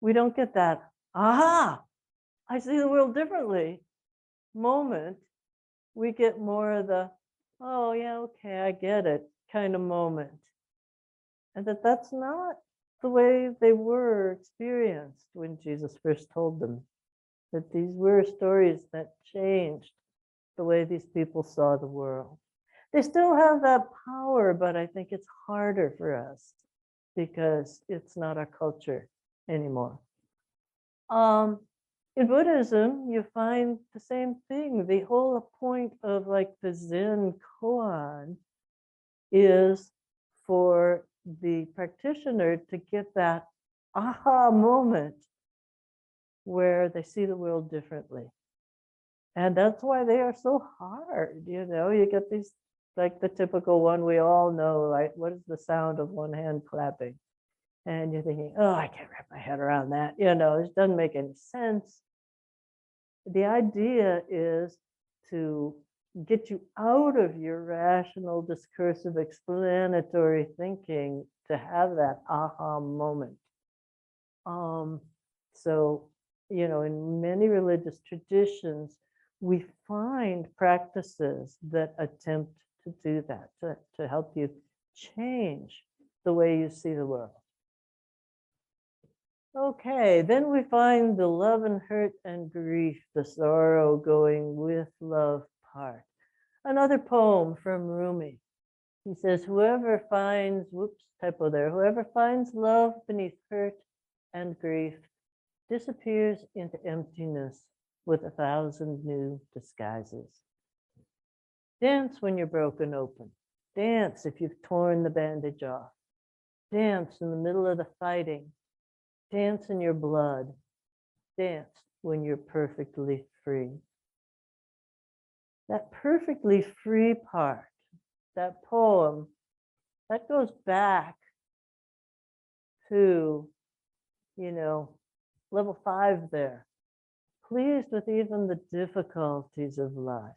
we don't get that, aha, I see the world differently moment. We get more of the, oh yeah, okay, I get it kind of moment. And that's not the way they were experienced when Jesus first told them that these were stories that changed the way these people saw the world. They still have that power, but I think it's harder for us because it's not our culture anymore. In Buddhism, you find the same thing. The whole point of like the Zen koan is for the practitioner to get that aha moment where they see the world differently. And that's why they are so hard. You know, you get these, like the typical one we all know, like, what is the sound of one hand clapping? And you're thinking, oh, I can't wrap my head around that. You know, it doesn't make any sense. The idea is to get you out of your rational, discursive, explanatory thinking to have that aha moment. So, you know, in many religious traditions, we find practices that attempt to do that, to help you change the way you see the world. Okay, then we find the love and hurt and grief, the sorrow going with love part. Another poem from Rumi. He says, whoever finds, whoops, typo there, whoever finds love beneath hurt and grief disappears into emptiness with 1,000 new disguises. Dance when you're broken open. Dance if you've torn the bandage off. Dance in the middle of the fighting. Dance in your blood. Dance when you're perfectly free. That perfectly free part, that poem, that goes back to, you know, level 5 there. Pleased with even the difficulties of life.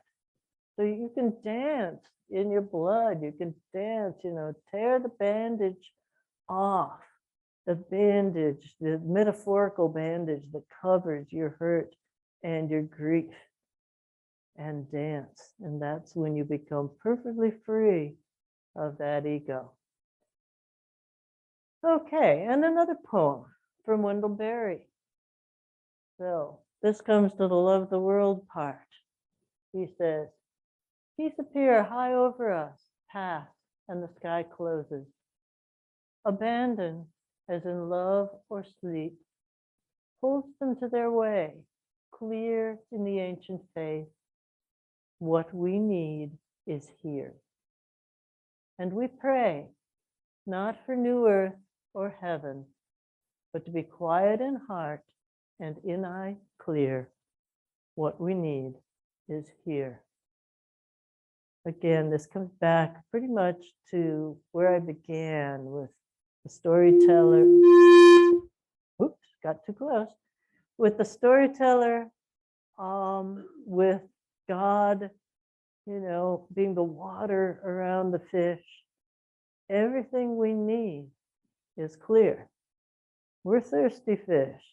So you can dance in your blood. You can dance, you know, tear the bandage off. The bandage, the metaphorical bandage that covers your hurt and your grief, and dance. And that's when you become perfectly free of that ego. Okay, and another poem from Wendell Berry. So this comes to the love the world part. He says, peace appear high over us, pass, and the sky closes. Abandon, as in love or sleep, holds them to their way, clear in the ancient faith. What we need is here. And we pray, not for new earth or heaven, but to be quiet in heart and in eye clear. What we need is here. Again, this comes back pretty much to where I began with the storyteller. Oops, got too close. With the storyteller, with God, you know, being the water around the fish. Everything we need is clear. We're thirsty fish,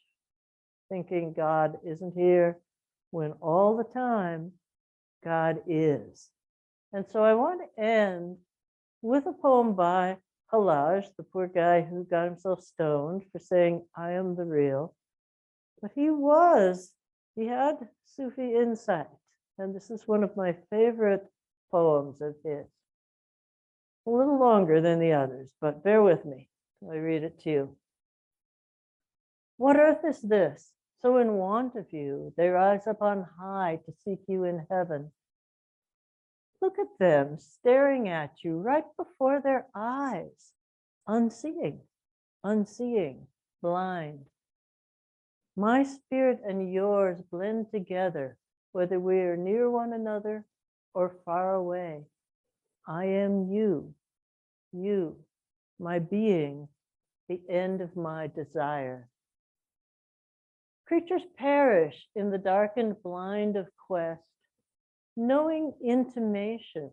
thinking God isn't here, when all the time God is. And so I want to end with a poem by Halaj, the poor guy who got himself stoned for saying, I am the real. But he had Sufi insight. And this is one of my favorite poems of his. A little longer than the others, but bear with me. I read it to you. What earth is this? So in want of you, they rise up on high to seek you in heaven. Look at them staring at you right before their eyes, unseeing, blind. My spirit and yours blend together, whether we are near one another or far away. I am you, my being, the end of my desire. Creatures perish in the darkened blind of quest, knowing intimations.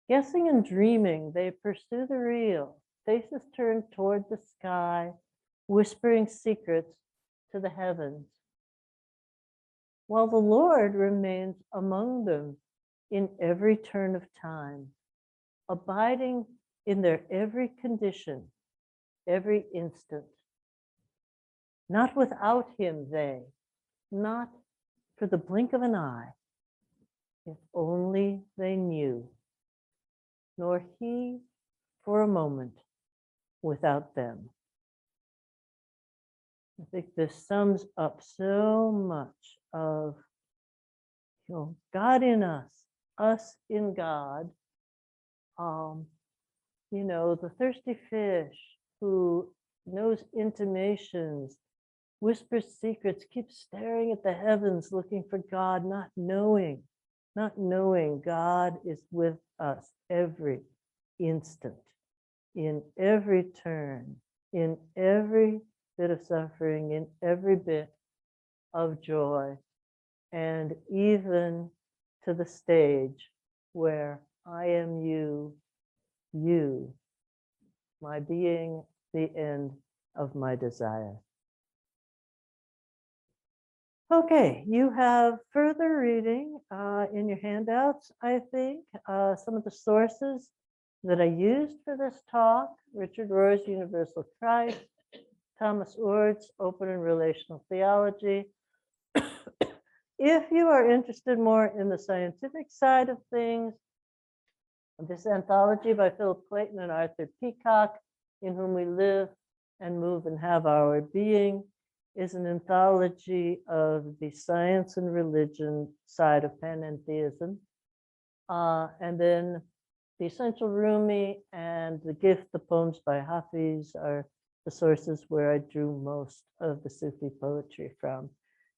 Guessing and dreaming, they pursue the real, faces turned toward the sky, whispering secrets to the heavens. While the Lord remains among them in every turn of time, abiding in their every condition, every instant. Not without him, they, not for the blink of an eye, if only they knew, nor he for a moment without them. I think this sums up so much of, God in us in God. The thirsty fish who knows intimations, whispers secrets, keeps staring at the heavens looking for God, not knowing God is with us every instant, in every turn, in every bit of suffering, in every bit of joy, and even to the stage where I am you, my being, the end of my desire. Okay, you have further reading in your handouts, I think. Some of the sources that I used for this talk: Richard Rohr's Universal Christ, Thomas Oord's Open and Relational Theology. If you are interested more in the scientific side of things, this anthology by Philip Clayton and Arthur Peacock, In Whom We Live and Move and Have Our Being, is an anthology of the science and religion side of panentheism. And then The Essential Rumi and The Gift, the poems by Hafiz, are the sources where I drew most of the Sufi poetry from.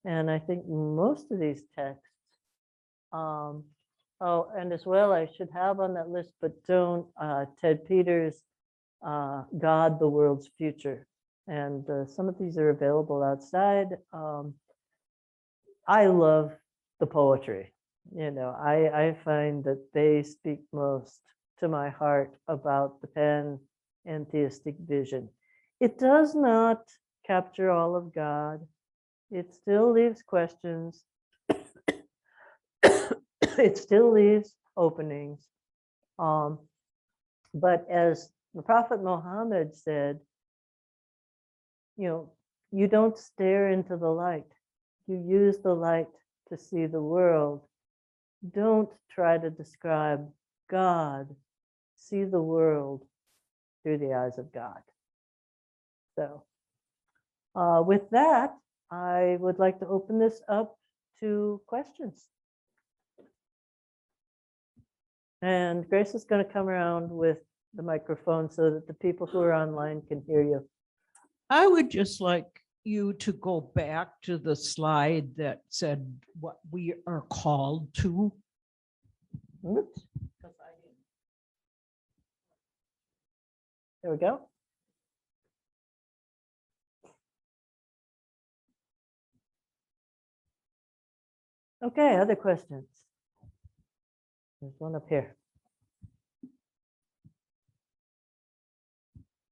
And I think most of these texts, and as well, I should have on that list, but don't, Ted Peters' God, the World's Future. And some of these are available outside. I love the poetry. I find that they speak most to my heart about the panentheistic vision. It does not capture all of God. It still leaves questions. It still leaves openings. But as the Prophet Muhammad said, you don't stare into the light. You use the light to see the world. Don't try to describe God. See the world through the eyes of God. So with that, I would like to open this up to questions. And Grace is going to come around with the microphone so that the people who are online can hear you. I would just like you to go back to the slide that said what we are called to. Oops. There we go. Okay, other questions? There's one up here.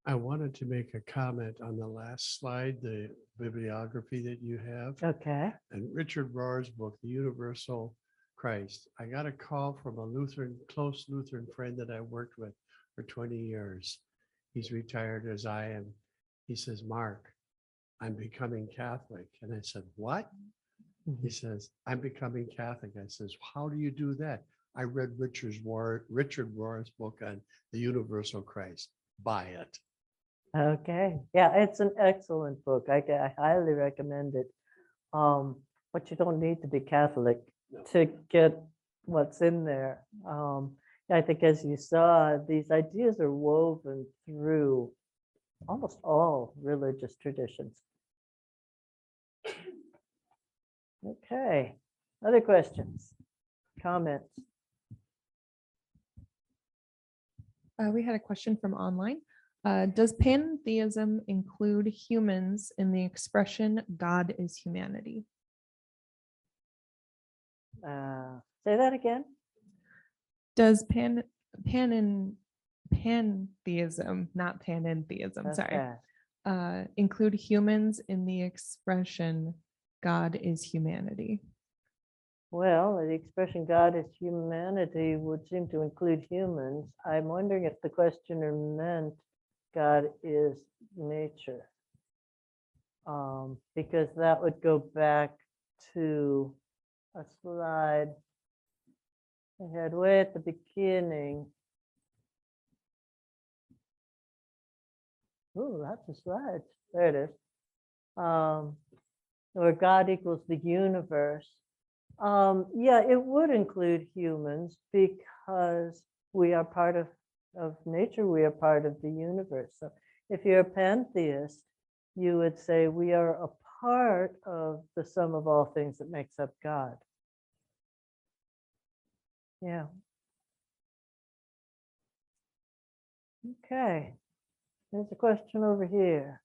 I wanted to make a comment on the last slide, the bibliography that you have. Okay. And Richard Rohr's book, The Universal Christ. I got a call from a close Lutheran friend that I worked with for 20 years. He's retired as I am. He says, Mark, I'm becoming Catholic. And I said, what? He says, I'm becoming Catholic. I says, how do you do that? I read Richard Rohr's book on the Universal Christ. Buy it. Okay. Yeah, it's an excellent book. I highly recommend it. But you don't need to be Catholic to get what's in there. I think, as you saw, these ideas are woven through almost all religious traditions. Okay. Other questions, comments? We had a question from online. Does pantheism include humans in the expression God is humanity? Say that again. Does pantheism, not panentheism, sorry, include humans in the expression God is humanity? Well, the expression God is humanity would seem to include humans. I'm wondering if the questioner meant God is nature. Because that would go back to a slide I had way at the beginning. Oh, that's a slide. There it is. Where God equals the universe. Yeah, it would include humans because we are part of nature. We are part of the universe. So if you're a pantheist, you would say we are a part of the sum of all things that makes up God. Yeah. Okay. There's a question over here.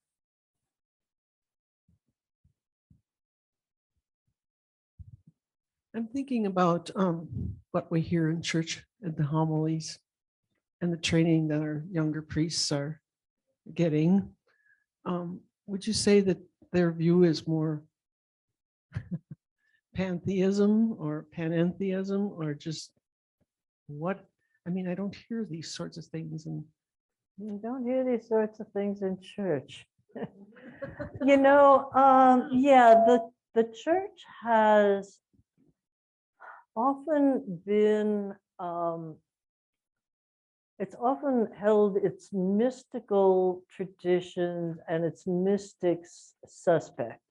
I'm thinking about what we hear in church at the homilies and the training that our younger priests are getting. Would you say that their view is more pantheism or panentheism, or just what? I mean, I don't hear these sorts of things. And You don't hear these sorts of things in church. Yeah, the church has often been, it's often held its mystical traditions and its mystics suspect.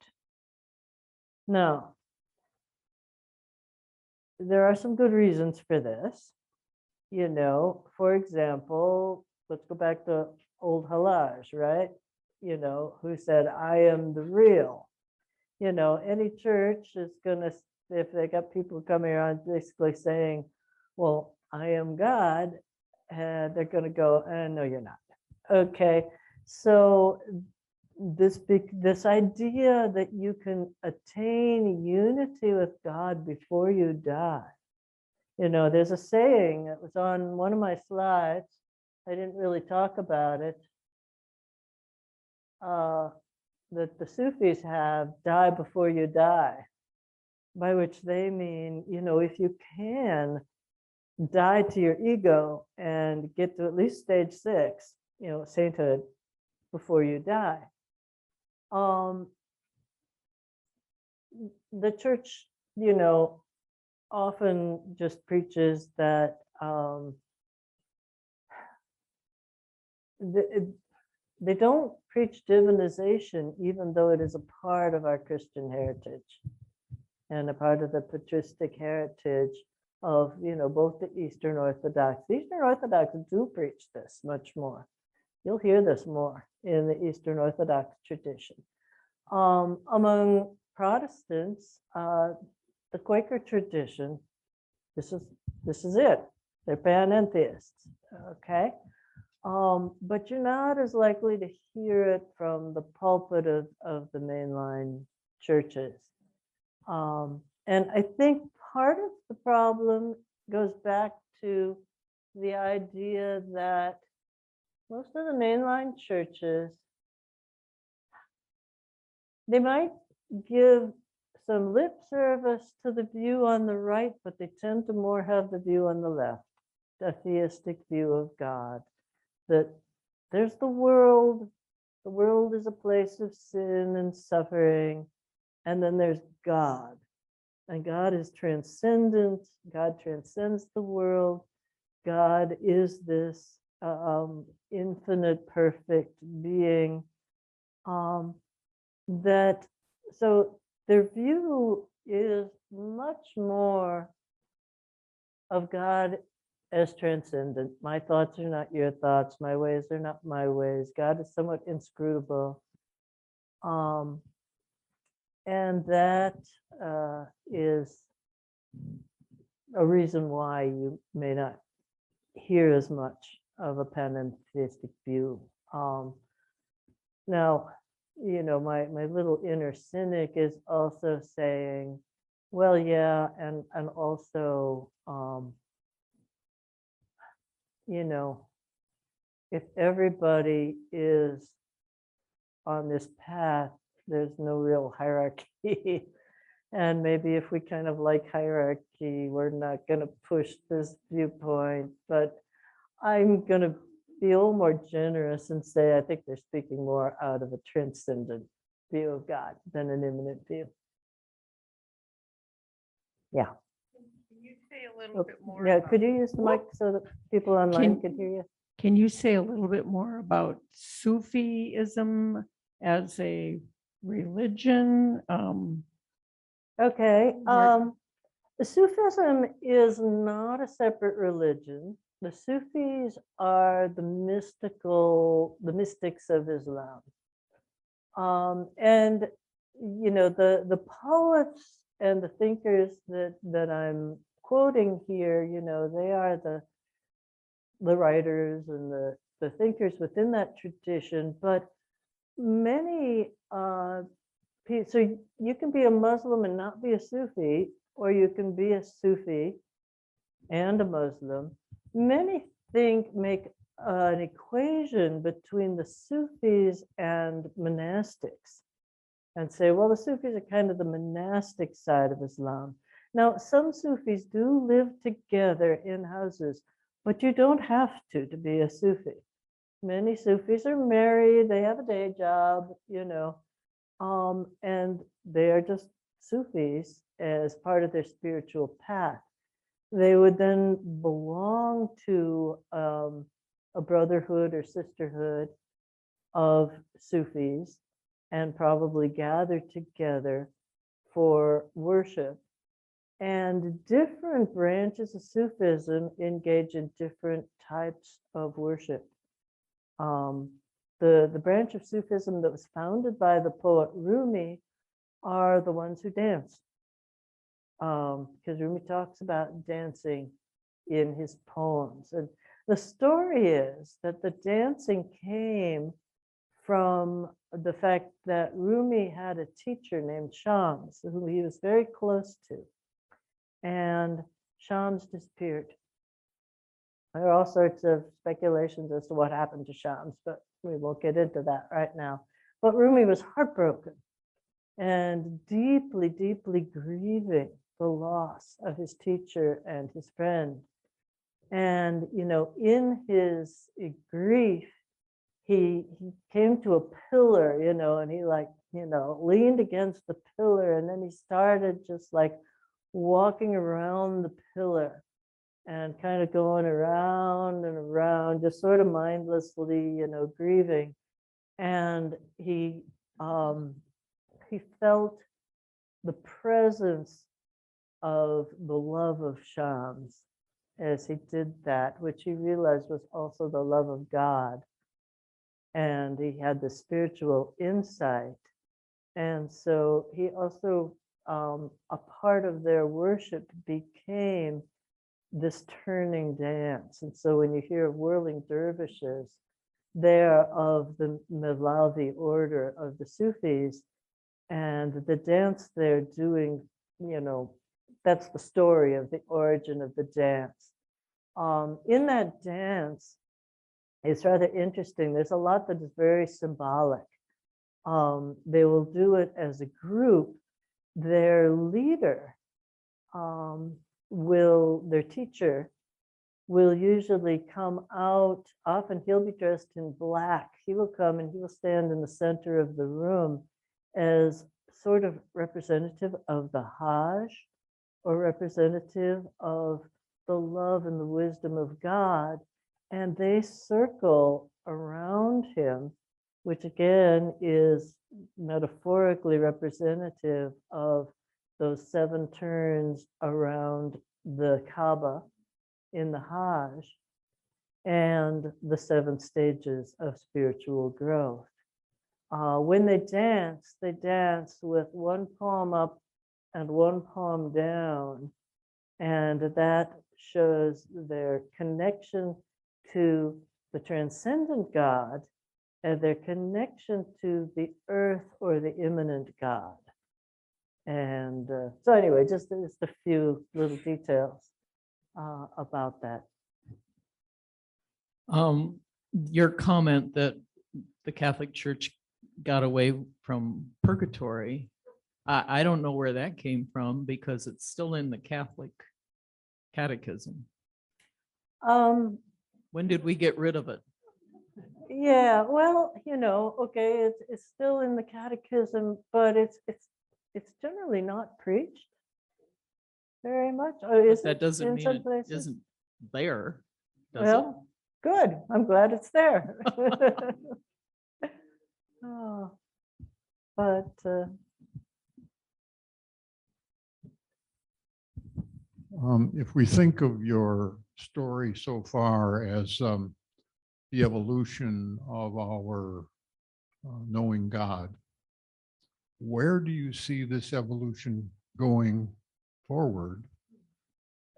Now, there are some good reasons for this. For example, let's go back to old Halaj, right? Who said, I am the real. Any church is going to, if they got people coming around basically saying, well, I am God, and they're going to go, no, you're not. Okay, so this idea that you can attain unity with God before you die. There's a saying that was on one of my slides. I didn't really talk about it. That the Sufis have, die before you die, by which they mean, if you can die to your ego and get to at least stage 6, sainthood, before you die. The church, often just preaches that they don't preach divinization, even though it is a part of our Christian heritage and a part of the patristic heritage of, both the Eastern Orthodox. The Eastern Orthodox do preach this much more. You'll hear this more in the Eastern Orthodox tradition. Among Protestants, the Quaker tradition, this is it. They're panentheists, okay? But you're not as likely to hear it from the pulpit of the mainline churches. And I think part of the problem goes back to the idea that most of the mainline churches, they might give some lip service to the view on the right, but they tend to more have the view on the left, a theistic view of God, that there's the world is a place of sin and suffering, and then there's God, and God is transcendent, God transcends the world, God is this infinite, perfect being, so their view is much more of God as transcendent. My thoughts are not your thoughts. My ways are not my ways. God is somewhat inscrutable. And that is a reason why you may not hear as much of a panentheistic view. Now, my little inner cynic is also saying, well, yeah, and also, if everybody is on this path, there's no real hierarchy. And maybe if we kind of like hierarchy, we're not going to push this viewpoint. But I'm going to be a little more generous and say, I think they're speaking more out of a transcendent view of God than an immanent view. Yeah. Can you say a little Oh, bit more? Yeah, about- could you use the mic so that people online can hear you? Can you say a little bit more about Sufism as a religion? Okay, Right. the Sufism is not a separate religion. The Sufis are the mystics of Islam. And the poets and the thinkers that I'm quoting here, they are the writers and the thinkers within that tradition, but many so you can be a Muslim and not be a Sufi, or you can be a Sufi and a Muslim. Many make an equation between the Sufis and monastics and say, well, the Sufis are kind of the monastic side of Islam. Now, some Sufis do live together in houses, but you don't have to be a Sufi. Many Sufis are married, they have a day job, and they are just Sufis as part of their spiritual path. They would then belong to a brotherhood or sisterhood of Sufis and probably gather together for worship. And different branches of Sufism engage in different types of worship. The branch of Sufism that was founded by the poet Rumi are the ones who dance. Because Rumi talks about dancing in his poems. And the story is that the dancing came from the fact that Rumi had a teacher named Shams, who he was very close to. And Shams disappeared. There are all sorts of speculations as to what happened to Shams, but we won't get into that right now. But Rumi was heartbroken and deeply, deeply grieving the loss of his teacher and his friend. And, in his grief, he came to a pillar, and he leaned against the pillar, and then he started just like walking around the pillar and kind of going around and around, just sort of mindlessly, grieving. And he felt the presence of the love of Shams as he did that, which he realized was also the love of God. And he had the spiritual insight. And so he also, a part of their worship became this turning dance. And so when you hear of whirling dervishes, they're of the Mevlavi order of the Sufis. And the dance they're doing, that's the story of the origin of the dance. In that dance, it's rather interesting. There's a lot that is very symbolic. They will do it as a group. Their leader their teacher will usually come out. Often he'll be dressed in black. He will come and he will stand in the center of the room as sort of representative of the Hajj, or representative of the love and the wisdom of God. And they circle around him, which again is metaphorically representative of those 7 turns around the Kaaba in the Hajj and the 7 stages of spiritual growth. When they dance with one palm up and one palm down, and that shows their connection to the transcendent God and their connection to the earth or the immanent God. And so anyway, just a few little details about that. Your comment that the Catholic Church got away from purgatory, I don't know where that came from, because it's still in the Catholic Catechism. When did we get rid of it? Yeah, well, okay, it's still in the catechism, but it's generally not preached very much. Or But is that it doesn't in mean some it places? isn't there, does it? Well, good. I'm glad it's there. Oh, but If we think of your story so far as the evolution of our knowing God, where do you see this evolution going forward?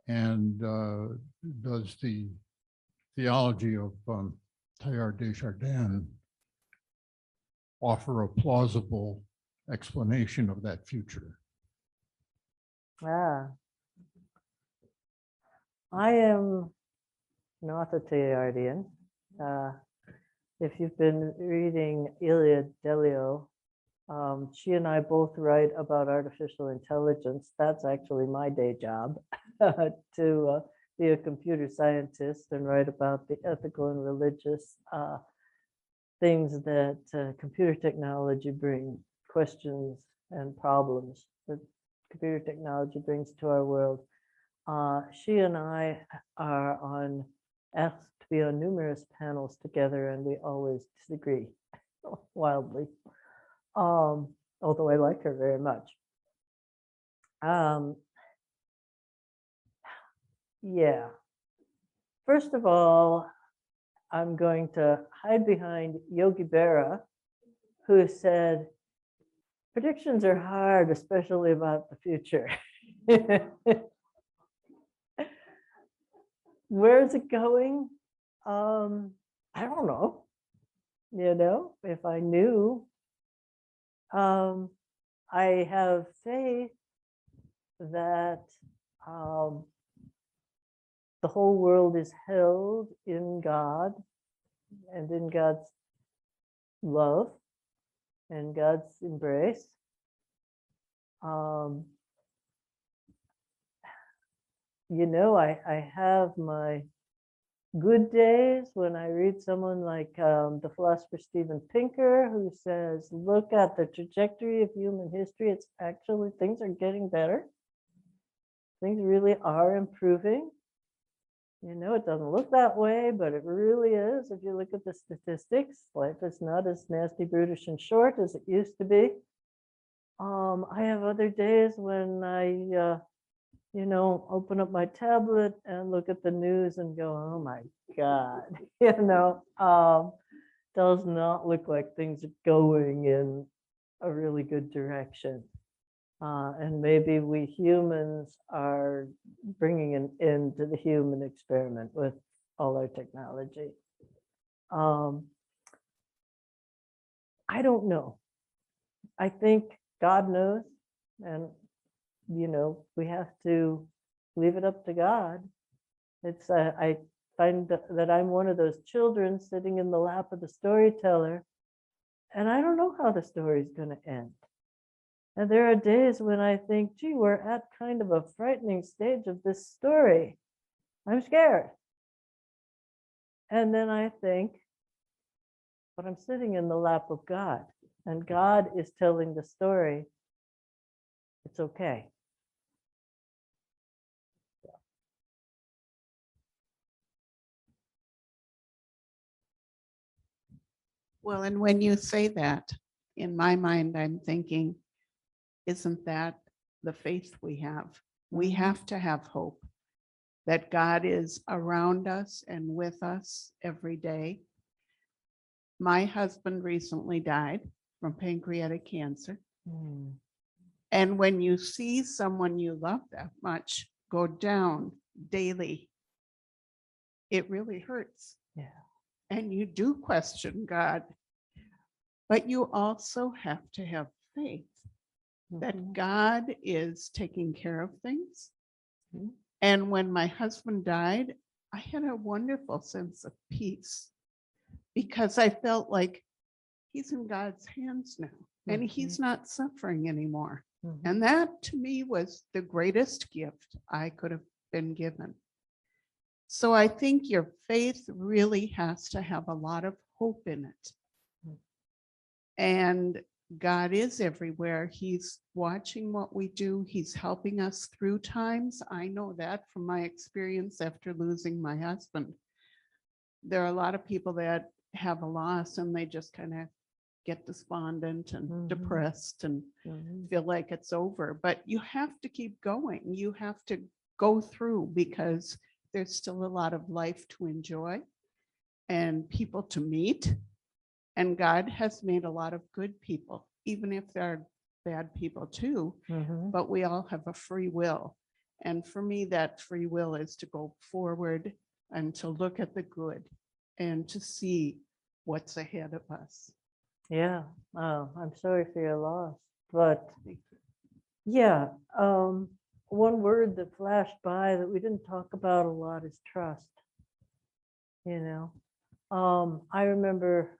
And does the theology of Teilhard de Chardin offer a plausible explanation of that future? I am not a Teilhardian. If you've been reading Ilia Delio, she and I both write about artificial intelligence. That's actually my day job, to be a computer scientist and write about the ethical and religious things that computer technology brings, questions and problems that computer technology brings to our world. She and I are asked to be on numerous panels together, and we always disagree wildly. Although I like her very much. Yeah. First of all, I'm going to hide behind Yogi Berra, who said, predictions are hard, especially about the future. Where's it going? I don't know. If I knew, I have faith that the whole world is held in God and in God's love and God's embrace. I have my good days when I read someone like the philosopher Steven Pinker, who says, look at the trajectory of human history. It's actually, things are getting better. Things really are improving. It doesn't look that way, but it really is. If you look at the statistics, life is not as nasty, brutish, and short as it used to be. I have other days when I open up my tablet and look at the news and go, oh my God, does not look like things are going in a really good direction. And maybe we humans are bringing an end to the human experiment with all our technology. I don't know. I think God knows, and we have to leave it up to God. I find that I'm one of those children sitting in the lap of the storyteller, and I don't know how the story is going to end. And there are days when I think, gee, we're at kind of a frightening stage of this story. I'm scared. And then I think, but I'm sitting in the lap of God, and God is telling the story. It's okay. Well, and when you say that, in my mind, I'm thinking, isn't that the faith we have? We have to have hope that God is around us and with us every day. My husband recently died from pancreatic cancer. And when you see someone you love that much go down daily, it really hurts. Yeah. And you do question God, but you also have to have faith that God is taking care of things. And when my husband died, I had a wonderful sense of peace because I felt like he's in God's hands now and he's not suffering anymore. And that to me was the greatest gift I could have been given. So I think your faith really has to have a lot of hope in it. And God is everywhere. He's watching what we do. He's helping us through times. I know that from my experience after losing my husband. There are a lot of people that have a loss and they just kind of get despondent and Mhm. depressed and Mhm. feel like it's over. But you have to keep going. You have to go through because there's still a lot of life to enjoy and people to meet. And God has made a lot of good people, even if there are bad people too, Mhm. but we all have a free will. And for me, that free will is to go forward and to look at the good and to see what's ahead of us. Yeah, I'm sorry for your loss, but yeah, one word that flashed by that we didn't talk about a lot is trust. You know, I remember,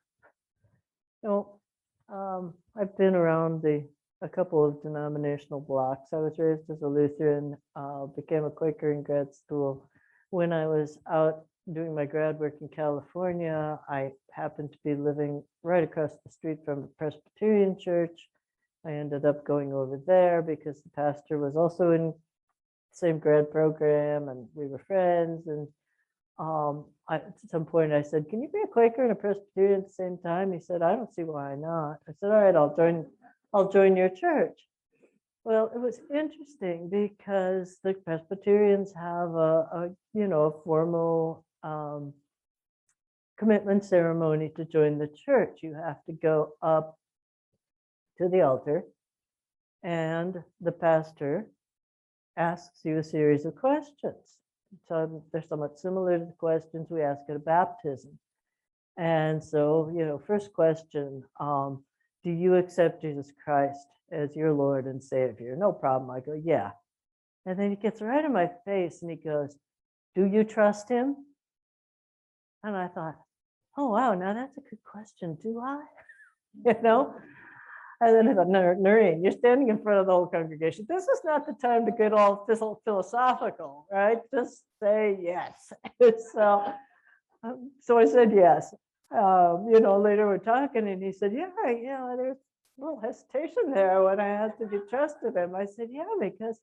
I've been around a couple of denominational blocks. I was raised as a Lutheran, became a Quaker in grad school. When I was out doing my grad work in California, I happened to be living right across the street from a Presbyterian church. I ended up going over there because the pastor was also in the same grad program and we were friends. And at some point I said, "Can you be a Quaker and a Presbyterian at the same time?" He said, "I don't see why not." I said, "All right, I'll join your church." Well, it was interesting because the Presbyterians have a formal commitment ceremony to join the church. You have to go up to the altar and the pastor asks you a series of questions. So they're somewhat similar to the questions we ask at a baptism. And so, first question, do you accept Jesus Christ as your Lord and Savior? No problem. I go, yeah. And then he gets right in my face and he goes, do you trust him? And I thought, oh, wow, now that's a good question. Do I? And then I thought, Noreen, you're standing in front of the whole congregation. This is not the time to get all philosophical, right? Just say yes. So I said yes. Later we're talking and he said, yeah, there's a little hesitation there when I asked if you trusted him. I said, yeah, because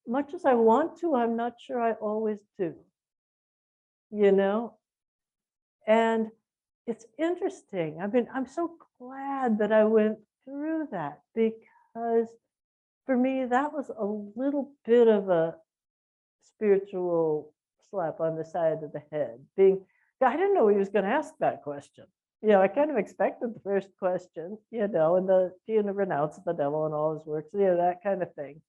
much as I want to, I'm not sure I always do, And it's interesting. I'm so glad that I went through that because for me, that was a little bit of a spiritual slap on the side of the head. I didn't know he was going to ask that question. I kind of expected the first question, and do you renounce the devil and all his works, that kind of thing.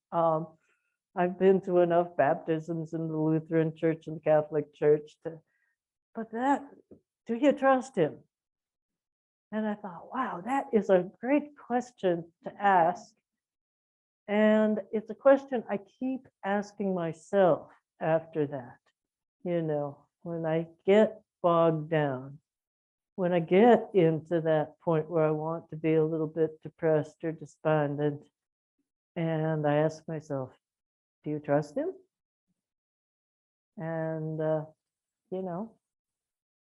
I've been to enough baptisms in the Lutheran Church and the Catholic Church do you trust him? And I thought, wow, that is a great question to ask. And it's a question I keep asking myself after that. When I get bogged down, when I get into that point where I want to be a little bit depressed or despondent, and I ask myself, do you trust him? And,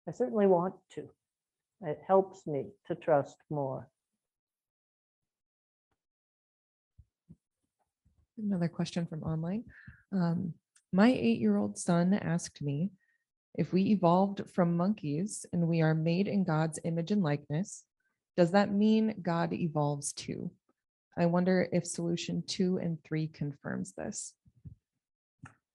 I certainly want to. It helps me to trust more. Another question from online. My 8-year-old son asked me, if we evolved from monkeys and we are made in God's image and likeness, does that mean God evolves too? I wonder if solution 2 and 3 confirms this.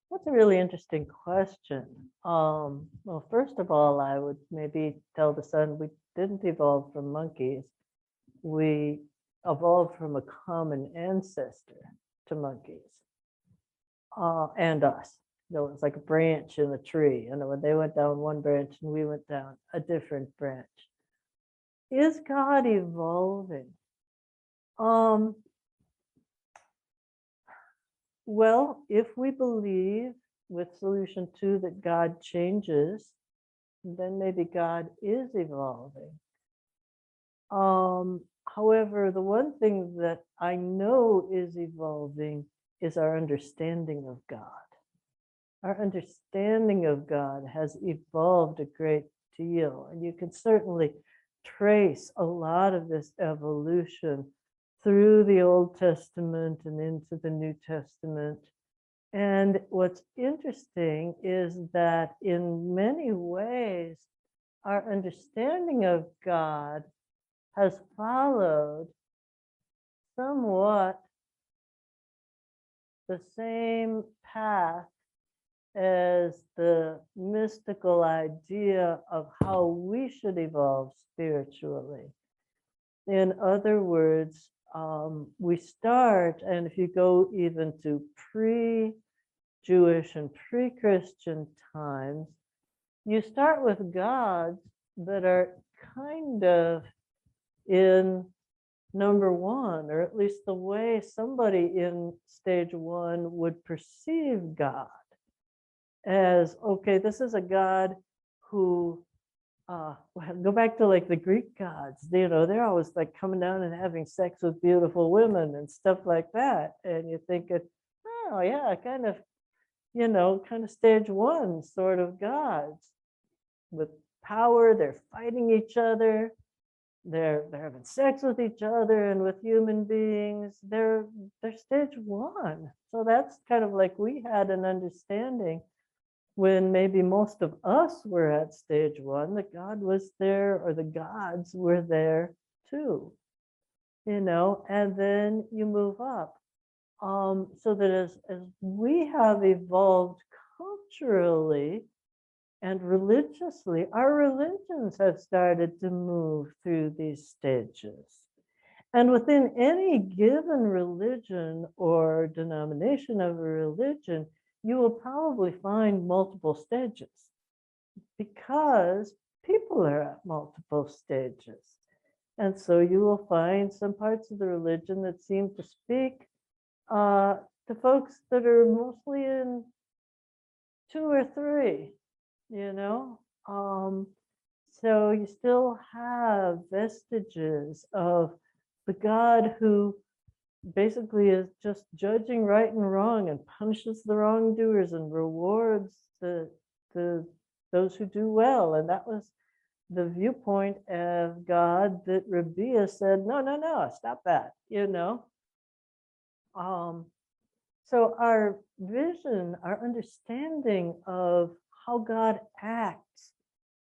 That's a really interesting question. Well, first of all, I would maybe tell the son we didn't evolve from monkeys. We evolved from a common ancestor to monkeys and us. So it's like a branch in the tree. And when they went down one branch and we went down a different branch. Is God evolving? Well, if we believe with solution 2 that God changes, then maybe God is evolving. However, the one thing that I know is evolving is our understanding of God. our understanding of God has evolved a great deal. And you can certainly trace a lot of this evolution through the Old Testament and into the New Testament. And what's interesting is that in many ways, our understanding of God has followed somewhat the same path as the mystical idea of how we should evolve spiritually. In other words, we start, and if you go even to pre-Jewish and pre-Christian times, you start with gods that are kind of in number one, or at least the way somebody in stage one would perceive God as, okay, this is a God who, go back to like the Greek gods, you know, they're always like coming down and having sex with beautiful women and stuff like that. And you're thinking, oh yeah, kind of, you know, kind of stage one sort of gods with power. They're fighting each other. They're having sex with each other and with human beings. They're stage one. So that's kind of like we had an understanding when maybe most of us were at stage one, that God was there, or the gods were there too, you know, and then you move up. So that as we have evolved culturally and religiously, our religions have started to move through these stages. And within any given religion or denomination of a religion, you will probably find multiple stages because people are at multiple stages. And so you will find some parts of the religion that seem to speak to folks that are mostly in 2 or 3, you know. So you still have vestiges of the God who basically is just judging right and wrong and punishes the wrongdoers and rewards those who do well. And that was the viewpoint of God that Rabia said, no, stop that, you know. So our vision, our understanding of how God acts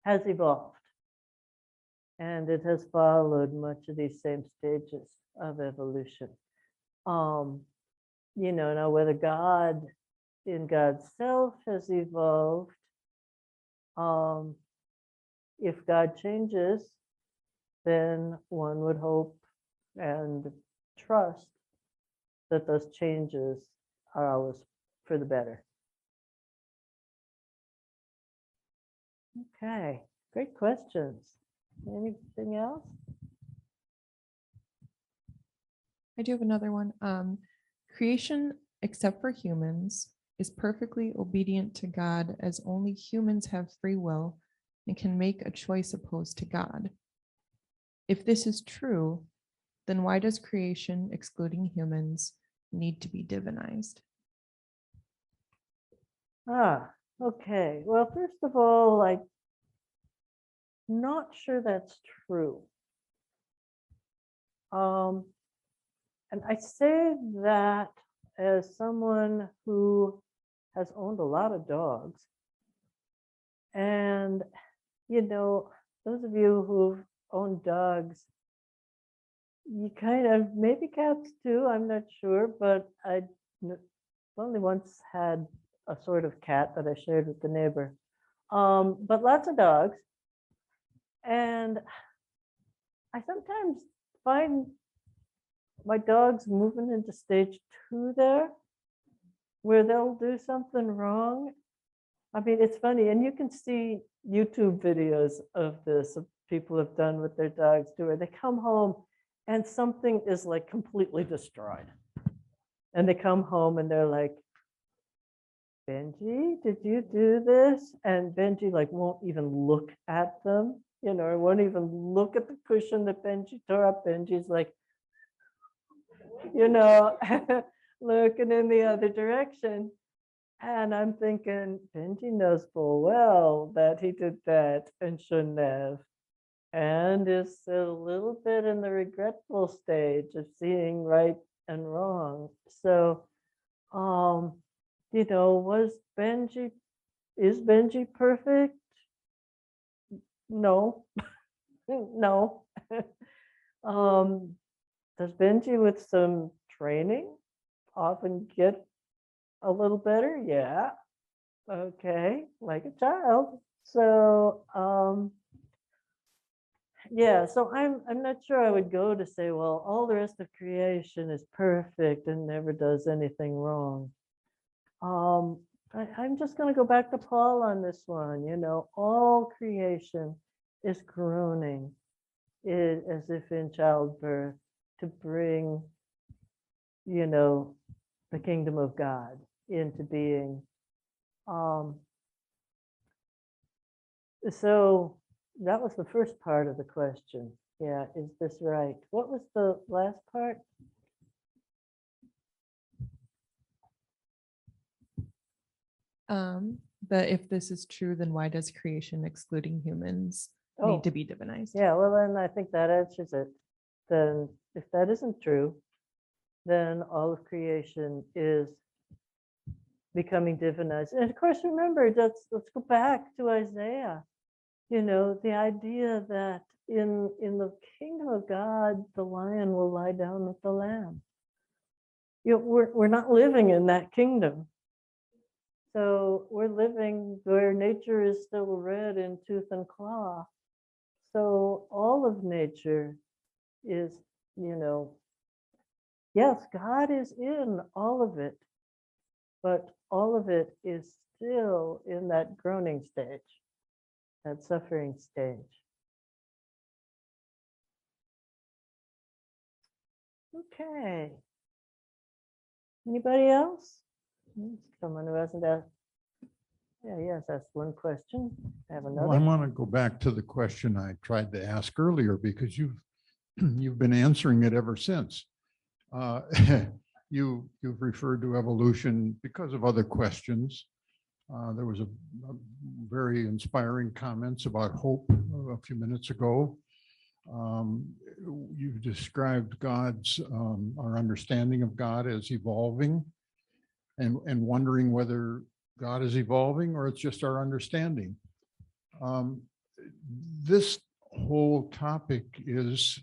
has evolved. And it has followed much of these same stages of evolution. You know, now whether God in God's self has evolved, if God changes, then one would hope and trust that those changes are always for the better. Okay, great questions. Anything else? I do have another one. Creation, except for humans, is perfectly obedient to God, as only humans have free will and can make a choice opposed to God. If this is true, then why does creation, excluding humans, need to be divinized? Okay. Well, first of all, I'm not sure that's true. And I say that as someone who has owned a lot of dogs. And, you know, those of you who've owned dogs, you kind of, maybe cats too, I'm not sure, but I only once had a sort of cat that I shared with the neighbor. But lots of dogs. And I sometimes find my dogs moving into stage 2 there, where they'll do something wrong. I mean, it's funny, and you can see YouTube videos of this, of people have done with their dogs too, where they come home and something is like completely destroyed. And they come home and they're like, Benji, did you do this? And Benji like won't even look at them, you know, or won't even look at the cushion that Benji tore up. Benji's like, you know, looking in the other direction. And I'm thinking, Benji knows full well that he did that and shouldn't have. And is a little bit in the regretful stage of seeing right and wrong. So, is Benji perfect? No, no. Does Benji with some training often get a little better? Yeah. Okay, like a child. So, yeah, so I'm not sure I would go to say, well, all the rest of creation is perfect and never does anything wrong. I'm just going to go back to Paul on this one. All creation is groaning as if in childbirth to bring, the kingdom of God into being. So that was the first part of the question. Yeah, is this right? What was the last part? That if this is true, then why does creation excluding humans Oh, need to be divinized? yeah, well, then I think that answers it. Then if that isn't true, then all of creation is becoming divinized. And of course, remember, let's go back to Isaiah. The idea that in the kingdom of God, the lion will lie down with the lamb. We're not living in that kingdom. So we're living where nature is still red in tooth and claw. So all of nature is, yes, God is in all of it, but all of it is still in that groaning stage, that suffering stage. Okay. Anybody else? Someone who hasn't asked. Yeah, yes, that's one question. I have Well, I another. want to go back to the question I tried to ask earlier because you've been answering it ever since. You've referred to evolution because of other questions. There was a very inspiring comments about hope a few minutes ago. You've described our understanding of God as evolving and wondering whether God is evolving or it's just our understanding. This whole topic is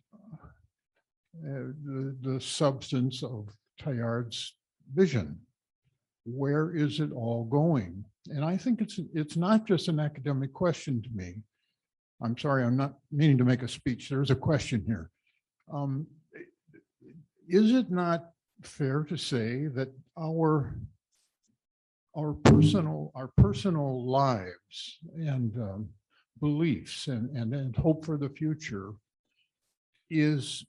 the substance of Teilhard's vision. Where is it all going? And I think it's not just an academic question to me. I'm sorry, I'm not meaning to make a speech. There's a question here. Is it not fair to say that our personal lives and beliefs and hope for the future is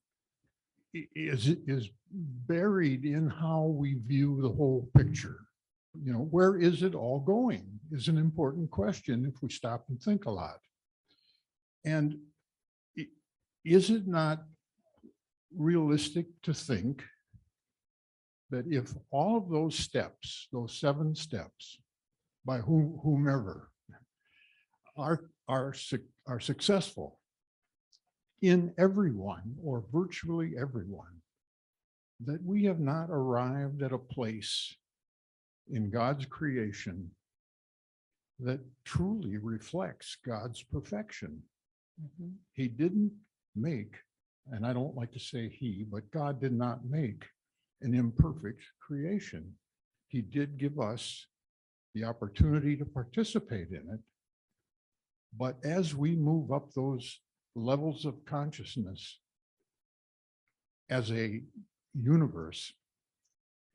buried in how we view the whole picture? Where is it all going is an important question if we stop and think a lot. And is it not realistic to think that if all of those steps, those 7 steps, by whomever, are successful in everyone or virtually everyone, that we have not arrived at a place in God's creation that truly reflects God's perfection? He didn't make, and I don't like to say he, but God did not make an imperfect creation. He did give us the opportunity to participate in it. But as we move up those levels of consciousness as a universe,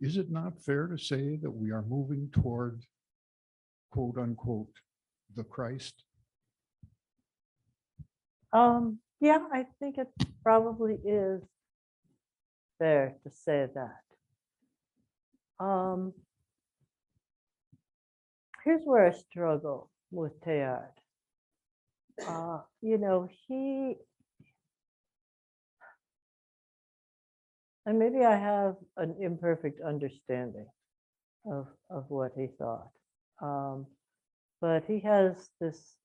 is it not fair to say that we are moving toward, quote unquote, the Christ? Yeah, I think it probably is fair to say that. Here's where I struggle with Teilhard. And maybe I have an imperfect understanding, of what he thought. But he has this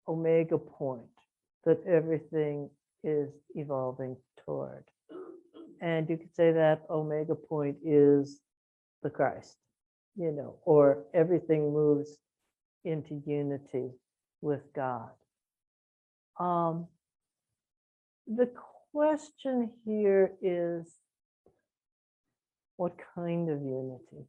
omega point that everything is evolving toward. And you could say that omega point is the Christ, or everything moves into unity with God. The question here is, what kind of unity?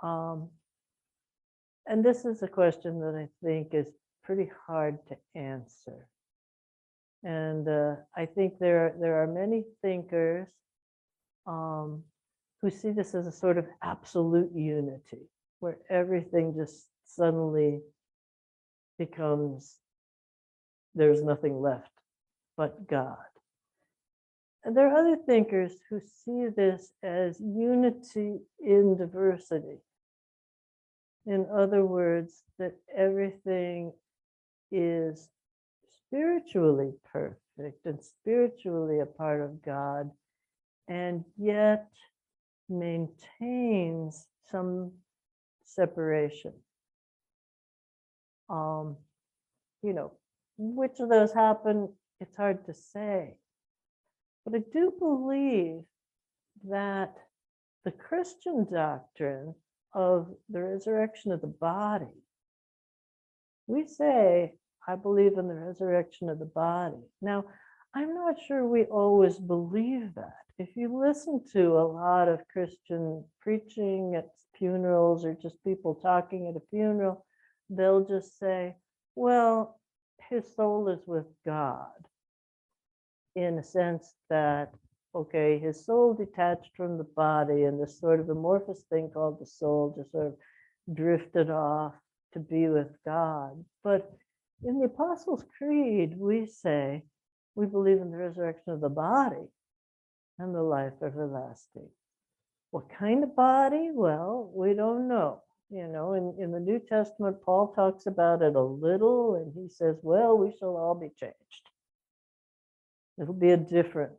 And this is a question that I think is pretty hard to answer. And I think there are many thinkers who see this as a sort of absolute unity, where everything just suddenly becomes, there's nothing left but God. And there are other thinkers who see this as unity in diversity. In other words, that everything is spiritually perfect and spiritually a part of God, and yet maintains some separation. Which of those happen, it's hard to say. But I do believe that the Christian doctrine of the resurrection of the body, we say, I believe in the resurrection of the body. Now, I'm not sure we always believe that. If you listen to a lot of Christian preaching at funerals or just people talking at a funeral, they'll just say, well, his soul is with God, in a sense that, okay, his soul detached from the body and this sort of amorphous thing called the soul just sort of drifted off to be with God. But in the Apostles' Creed, we say we believe in the resurrection of the body and the life everlasting. What kind of body? Well, we don't know. In the New Testament, Paul talks about it a little, and he says, well, we shall all be changed. It'll be a different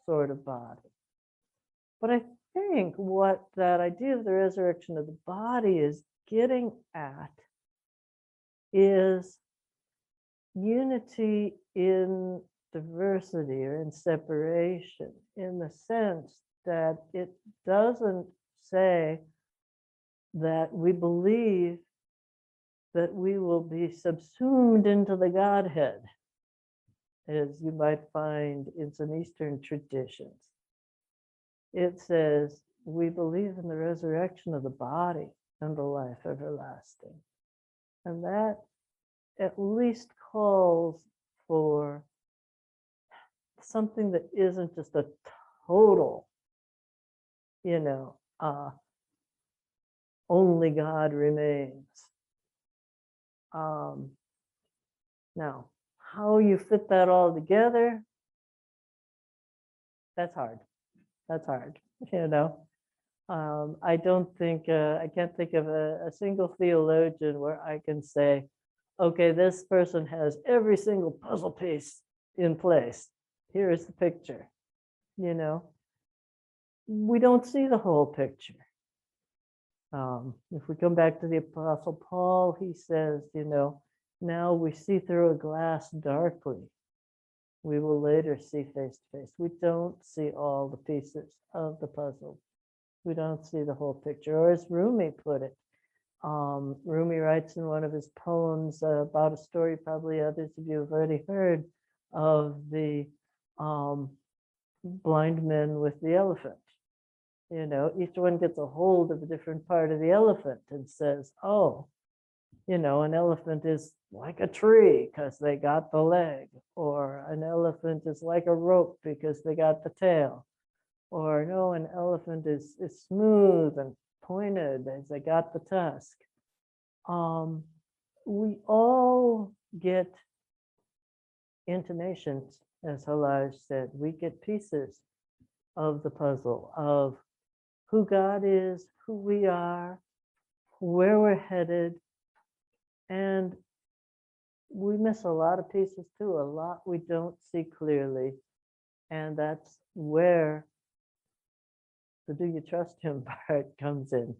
sort of body. But I think what that idea of the resurrection of the body is getting at is unity in diversity or in separation, in the sense that it doesn't say that we believe that we will be subsumed into the Godhead, as you might find in some Eastern traditions. It says we believe in the resurrection of the body and the life everlasting. And that at least calls for something that isn't just a total, only God remains. Now, how you fit that all together, that's hard. That's hard, I don't think, I can't think of a single theologian where I can say, okay, this person has every single puzzle piece in place. Here is the picture, We don't see the whole picture. If we come back to the Apostle Paul, he says, now we see through a glass darkly. We will later see face to face. We don't see all the pieces of the puzzle. We don't see the whole picture. Or as Rumi put it, Rumi writes in one of his poems about a story probably others of you have already heard of the blind men with the elephant. Each one gets a hold of a different part of the elephant and says, oh, an elephant is like a tree because they got the leg, or an elephant is like a rope because they got the tail, or no, an elephant is smooth and pointed as they got the tusk. We all get intimations, as Halaj said. We get pieces of the puzzle of who God is, who we are, where we're headed, and we miss a lot of pieces too, a lot we don't see clearly, and that's where the do you trust him part comes in.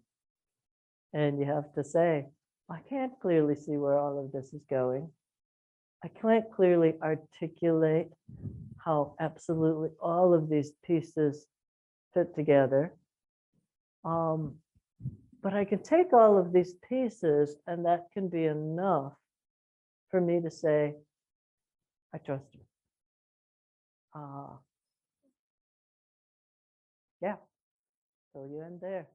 And you have to say, I can't clearly see where all of this is going. I can't clearly articulate how absolutely all of these pieces fit together. But I can take all of these pieces, and that can be enough for me to say, I trust you. Yeah, so you end there.